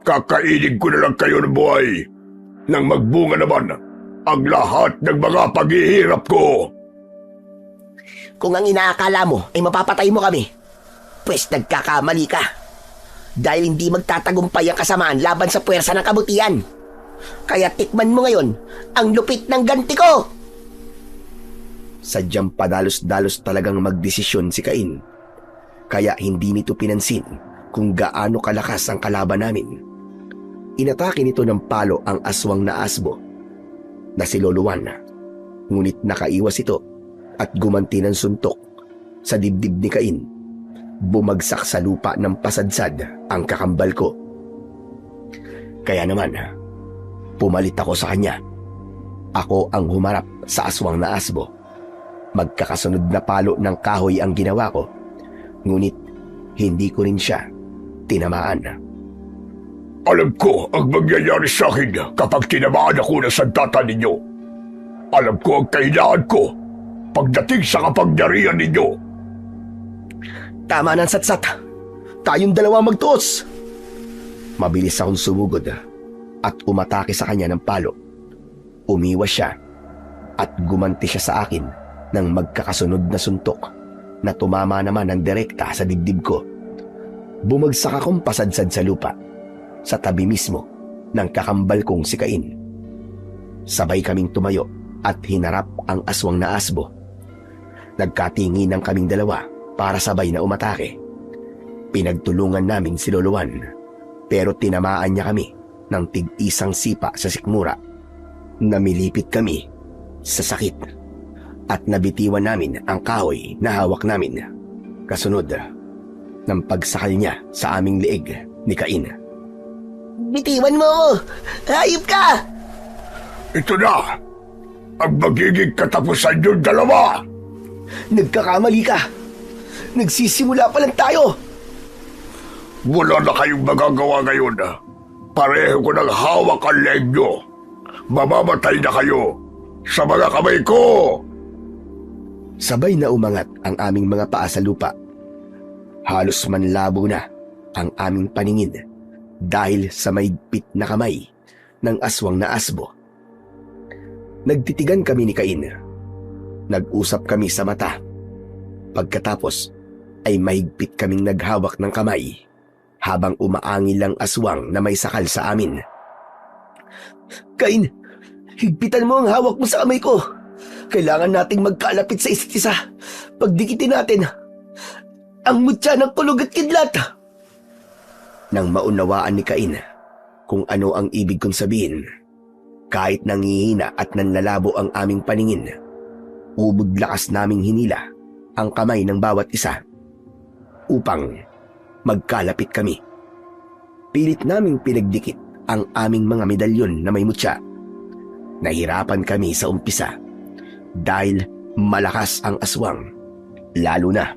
kakainin ko na lang kayo ng buhay nang magbunga naman ang lahat ng mga paghihirap ko. Kung ang inaakala mo ay mapapatay mo kami, pwes nagkakamali ka. Dahil hindi magtatagumpay ang kasamaan laban sa puwersa ng kabutihan. Kaya tikman mo ngayon ang lupit ng ganti ko! Sadyang padalos-dalos talagang magdesisyon si Cain. Kaya hindi nito pinansin kung gaano kalakas ang kalaban namin. Inatake nito ng palo ang aswang na asbo na si Loloan. Ngunit nakaiwas ito at gumanti ng suntok sa dibdib ni Cain. Bumagsak sa lupa ng pasadsad ang kakambal ko. Kaya naman, pumalit ako sa kanya. Ako ang humarap sa aswang na asbo. Magkakasunod na palo ng kahoy ang ginawa ko. Ngunit hindi ko rin siya tinamaan. Alam ko ang mangyayari sa akin kapag tinamaan ako ng sandata ninyo. Alam ko ang kailangan ko pagdating sa kapangyarihan ninyo. Tama ng satsat. Tayong dalawa magtuos. Mabilis akong sumugod at umatake sa kanya ng palo. Umiwas siya at gumanti siya sa akin ng magkakasunod na suntok na tumama naman ng direkta sa dibdib ko. Bumagsak akong pasadsad sa lupa sa tabi mismo ng kakambal kong si Cain. Sabay kaming tumayo at hinarap ang aswang na asbo. Nagkatingin ng kaming dalawa para sabay na umatake. Pinagtulungan namin si Loloan pero tinamaan niya kami ng tig-isang sipa sa sikmura. Namilipit kami sa sakit at nabitiwan namin ang kahoy na hawak namin. Kasunod ng pagsakal niya sa aming leeg ni Cain. Bitiwan mo ako! Hayop ka! Ito na ang magiging katapusan yung dalawa! Nagkakamali ka! Nagsisimula pa lang tayo! Wala na kayong magagawa ngayon. Pareho ko ng hawak ang leeg nyo. Mamamatay na kayo sa mga kamay ko! Sabay na umangat ang aming mga paa sa lupa. Halos manlabo na ang aming paningin dahil sa mahigpit na kamay ng aswang na asbo. Nagtitigan kami ni Cain. Nag-usap kami sa mata. Pagkatapos ay mahigpit kaming naghawak ng kamay habang umaangil ang aswang na may sakal sa amin. Cain, higpitan mo ang hawak mo sa kamay ko Kailangan nating magkalapit sa isa't isa. Pagdikitin natin ang mutya ng kulog at kidlat. Nang maunawaan ni Cain kung ano ang ibig kong sabihin, kahit nangihina at nanlalabo ang aming paningin, ubod lakas naming hinila ang kamay ng bawat isa upang magkalapit kami. Pilit naming pinagdikit ang aming mga medalyon na may mutya. Nahirapan kami sa umpisa dahil malakas ang aswang, lalo na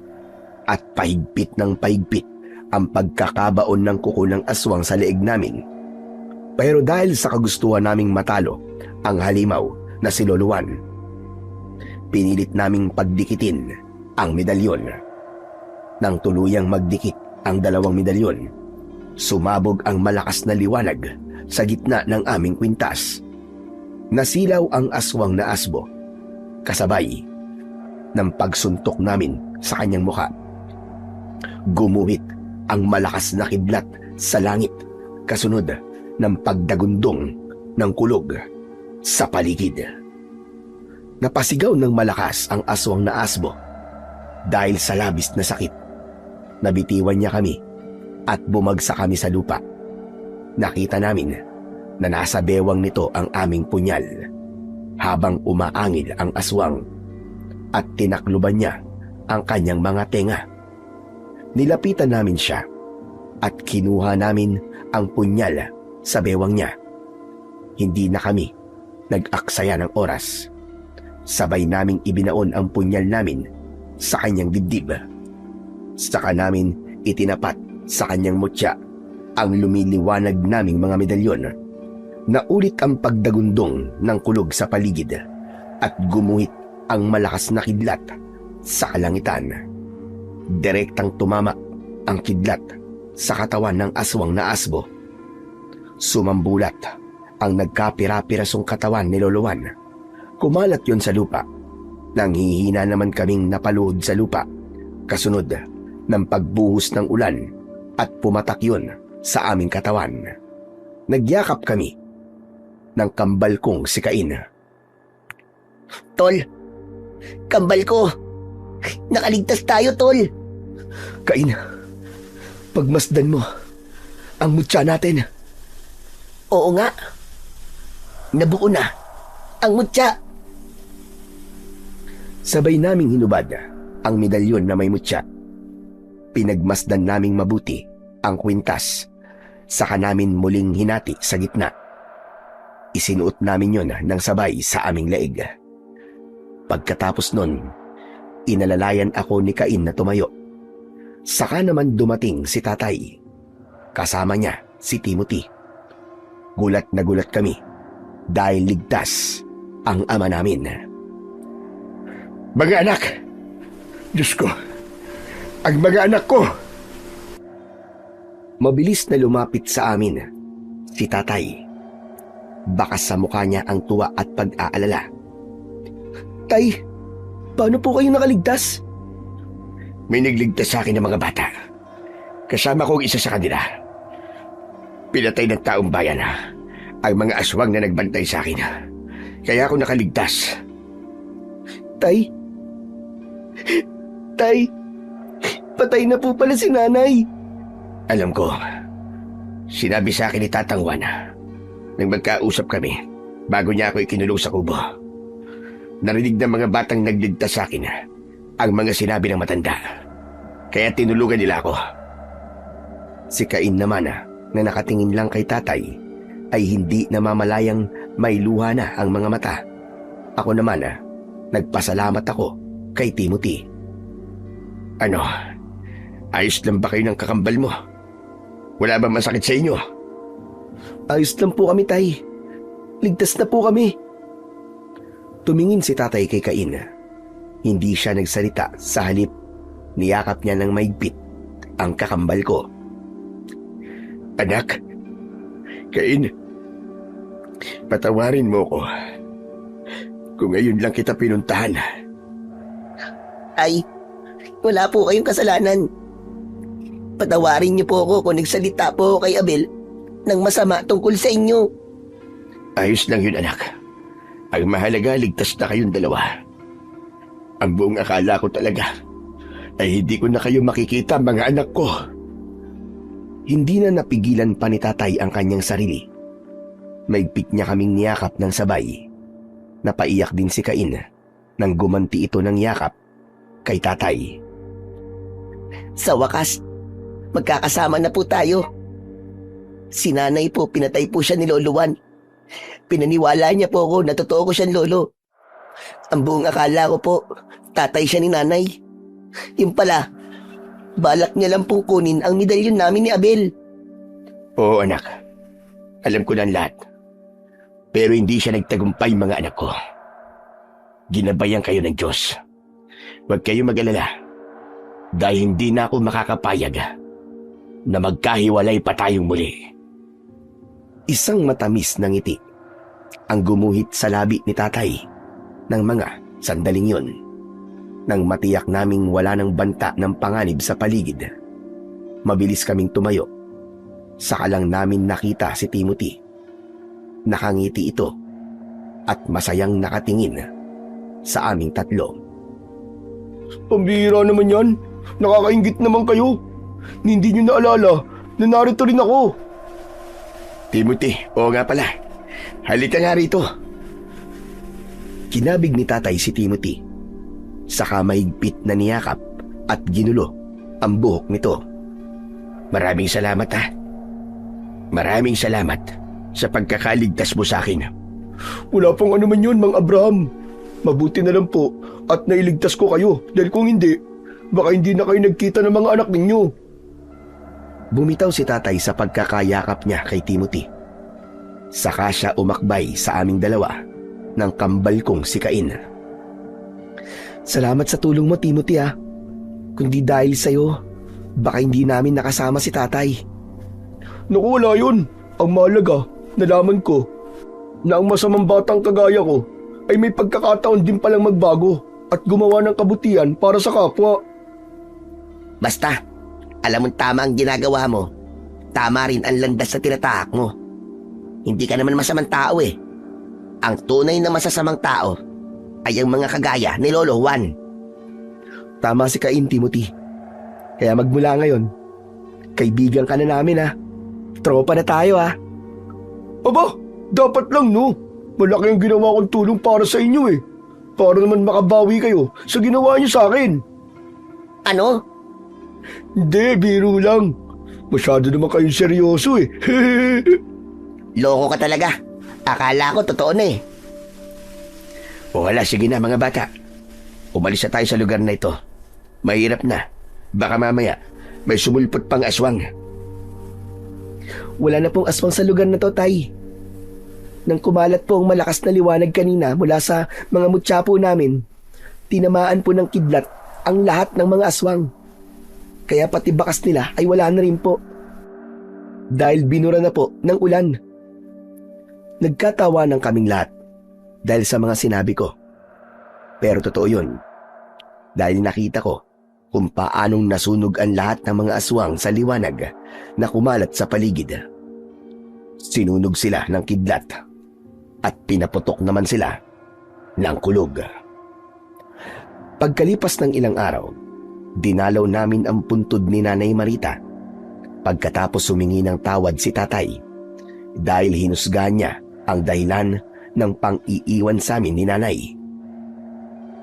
at pahigpit ng pahigpit ang pagkakabaon ng kuko ng aswang sa leeg namin. Pero dahil sa kagustuhan naming matalo ang halimaw na si Lolo Juan, pinilit naming pagdikitin ang medalyon. Nang tuluyang magdikit ang dalawang medalyon, sumabog ang malakas na liwanag sa gitna ng aming kwintas. Nasilaw ang aswang na asbo, kasabay ng pagsuntok namin sa kanyang mukha. Gumuhit ang malakas na kidlat sa langit, kasunod ng pagdagundong ng kulog sa paligid. Napasigaw ng malakas ang aswang na asbo dahil sa labis na sakit. Nabitiwan niya kami at bumagsak kami sa lupa. Nakita namin na nasa bewang nito ang aming punyal habang umaangil ang aswang at tinakluban niya ang kanyang mga tenga. Nilapitan namin siya at kinuha namin ang punyal sa bewang niya. Hindi na kami nag-aksaya ng oras. Sabay naming ibinaon ang punyal namin sa kanyang dibdib. Saka namin itinapat sa kanyang mutya ang lumiliwanag naming mga medalyon. Naulit ang pagdagundong ng kulog sa paligid at gumuhit ang malakas na kidlat sa kalangitan. Direktang tumama ang kidlat sa katawan ng aswang na asbo. Sumambulat ang nagkapira-pirasong katawan ni Lolo Juan. Kumalat yon sa lupa. Nanghihina naman kaming napaluhod sa lupa, kasunod ng pagbuhos ng ulan at pumatak yon sa aming katawan. Nagyakap kami ng kambal kong si Cain. Tol, kambal ko. Nakaligtas tayo, Tol. Cain, pagmasdan mo ang mutya natin. Oo nga. Nabuo na ang mutya. Sabay naming hinubad ang medalyon na may mutya. Pinagmasdan naming mabuti ang kwintas. Saka namin muling hinati sa gitna. Isinuot namin yon ng sabay sa aming leeg. Pagkatapos nun, inalalayan ako ni Cain na tumayo. Saka naman dumating si tatay. Kasama niya si Timothy. Gulat na gulat kami dahil ligtas ang ama namin. Mga anak! Diyos ko! Ang mga anak ko! Mabilis na lumapit sa amin si tatay. Bakas sa mukha niya ang tuwa at pag-aalala. Tay, paano po kayo nakaligtas? May nagligtas sa akin ng mga bata. Kasama kong isa sa kanila. Pinatay ng taong bayan ang mga aswang na nagbantay sa akin. Kaya ako nakaligtas. Tay? Tay, patay na po pala si nanay. Alam ko, sinabi sa akin ni Tatang Juan nang magkausap kami bago niya ako ikinulong sa kubo. Narinig ng mga batang nagligtas sa akin ang mga sinabi ng matanda. Kaya tinulungan nila ako. Si Cain naman na nakatingin lang kay tatay ay hindi namamalayang may luha na ang mga mata. Ako naman nagpasalamat ako kay Timothy. Ano, ayos lang ba kayo ng kakambal mo? Wala ba masakit sa inyo? Ayos lang po kami, tay. Ligtas na po kami. Tumingin si tatay kay Cain. Hindi siya nagsalita, sa halip niyakap niya ng maigpit ang kakambal ko. Anak, Cain, patawarin mo ko. Kung ngayon lang kita pinuntahan. Ay, wala po kayong kasalanan. Patawarin niyo po ako kung nagsalita po ako kay Abel ng masama tungkol sa inyo. Ayos lang yun, anak. Ang mahalaga, ligtas na kayong dalawa. Ang buong akala ko talaga ay hindi ko na kayo makikita, mga anak ko. Hindi na napigilan pa ni tatay ang kanyang sarili. Maigpit niya kaming niyakap ng sabay. Napaiyak din si Cain nang gumanti ito ng yakap kay tatay. Sa wakas, magkakasama na po tayo. Si nanay po, pinatay po siya ni Lolo Juan. Pinaniwala niya po ako na totoo ko siyang lolo. Ang buong akala ko po, tatay siya ni nanay. Yung pala, balak niya lang pong kunin ang medalyon namin ni Abel. Oo, anak. Alam ko na lahat. Pero hindi siya nagtagumpay, mga anak ko. Ginabayan kayo ng Diyos. Huwag kayo mag-alala. Dahil hindi na ako makakapayag na magkahiwalay pa tayong muli. Isang matamis na ngiti ang gumuhit sa labi ni tatay ng mga sandaling yun. Nang matiyak naming wala ng banta ng panganib sa paligid, mabilis kaming tumayo. Saka lang namin nakita si Timothy. Nakangiti ito at masayang nakatingin sa aming tatlo. Pambihira naman yan. Nakakaingit naman kayo. Hindi nyo naalala na narito rin ako. Timothy, oo nga pala. Halika nga rito. Kinabig ni tatay si Timothy. Saka mahigpit na niyakap at ginulo ang buhok nito. Maraming salamat, ha. Maraming salamat sa pagkakaligtas mo sa akin. Wala pang ano man yun, Mang Abraham. Mabuti na lang po at nailigtas ko kayo dahil kung hindi, baka hindi na kayo nagkita ng mga anak ninyo. Bumitaw si tatay sa pagkakayakap niya kay Timothy. Saka siya umakbay sa aming dalawa ng kambal kong si Cain. Salamat sa tulong mo, Timothy, ha. Kundi dahil sa'yo, baka hindi namin nakasama si tatay. Naku, wala yun. Ang mahalaga, nalaman ko na ang masamang batang kagaya ko ay may pagkakataon din palang magbago at gumawa ng kabutihan para sa kapwa. Basta, alam mo tama ang ginagawa mo. Tama rin ang landas na tinatahak mo. Hindi ka naman masamang tao eh. Ang tunay na masasamang tao ay ang mga kagaya ni Lolo Juan. Tama si Cain, Timothy. Kaya magmula ngayon, kaibigan ka na namin, ha. Tropa na tayo, ha. Aba, dapat lang no. Malaki ang ginawa kong tulong para sa inyo eh. Para naman makabawi kayo sa ginawa niyo sa akin. Ano? Hindi, biro lang. Masyado naman kayong seryoso eh. Loko ka talaga. Akala ko totoo na eh. O wala, sige na mga bata. Umalis na tayo sa lugar na ito. Mahirap na. Baka mamaya may sumulpot pang aswang. Wala na pong aswang sa lugar na to, tay. Nang kumalat po ang malakas na liwanag kanina mula sa mga mutya po namin, tinamaan po ng kidlat ang lahat ng mga aswang. Kaya pati bakas nila ay wala na rin po. Dahil binura na po ng ulan. Nagkatawanan kaming lahat dahil sa mga sinabi ko. Pero totoo yun. Dahil nakita ko kung paanong nasunog ang lahat ng mga aswang sa liwanag na kumalat sa paligid. Sinunog sila ng kidlat at pinaputok naman sila ng kulog. Pagkalipas ng ilang araw, dinalaw namin ang puntod ni Nanay Marita. Pagkatapos humingi ng tawad si tatay dahil hinusgahan niya ang dahilan ng pang-iiwan sa amin ni nanay.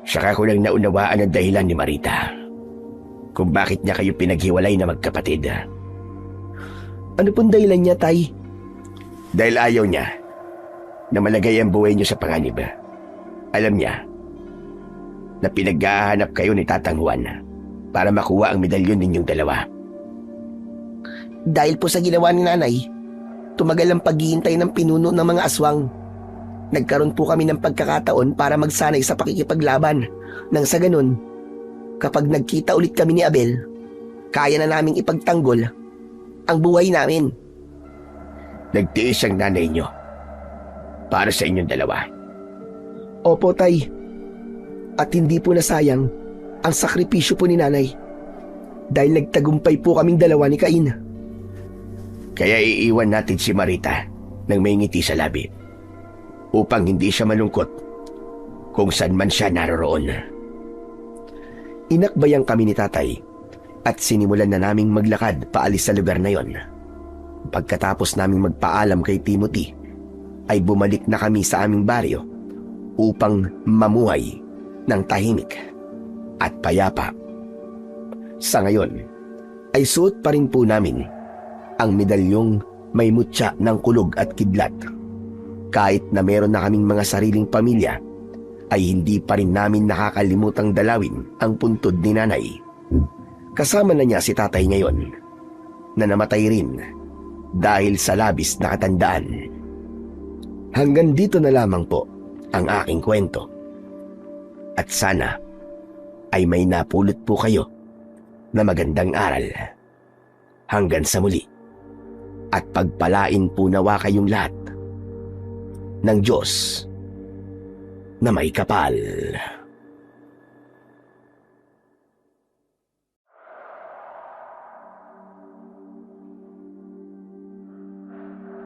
Saka ko lang naunawaan ang dahilan ni Marita kung bakit niya kayo pinaghiwalay na magkapatid. Ano pong dahilan niya, tay? Dahil ayaw niya na malagay ang buhay niyo sa panganib. Alam niya na pinaghahanap kayo ni Tatang Juan para makuha ang medalyon ninyong dalawa. Dahil po sa ginawa ni nanay, tumagal ang paghihintay ng pinuno ng mga aswang. Nagkaroon po kami ng pagkakataon para magsanay sa pakikipaglaban. Nang sa ganun, kapag nagkita ulit kami ni Abel, kaya na naming ipagtanggol ang buhay namin. Nagtiis ang nanay niyo para sa inyong dalawa. Opo, tay. At hindi po nasayang ang sakripisyo po ni nanay. Dahil nagtagumpay po kaming dalawa ni Cain. Kaya iiwan natin si Marita nang may ngiti sa labi upang hindi siya malungkot kung saan man siya naroroon. Inakbayan kami ni tatay at sinimulan na naming maglakad paalis sa lugar na yon. Pagkatapos naming magpaalam kay Timothy, ay bumalik na kami sa aming baryo upang mamuhay ng tahimik at payapa. Sa ngayon, ay suot pa rin po namin ang medalyong may mutya ng kulog at kidlat. Kahit na meron na kaming mga sariling pamilya, ay hindi pa rin namin nakakalimutang dalawin ang puntod ni nanay. Kasama na niya si tatay ngayon, na namatay rin dahil sa labis na katandaan. Hanggang dito na lamang po ang aking kwento. At sana ay may napulot po kayo na magandang aral. Hanggang sa muli, at pagpalain po nawa kayong lahat ng Diyos na may kapal.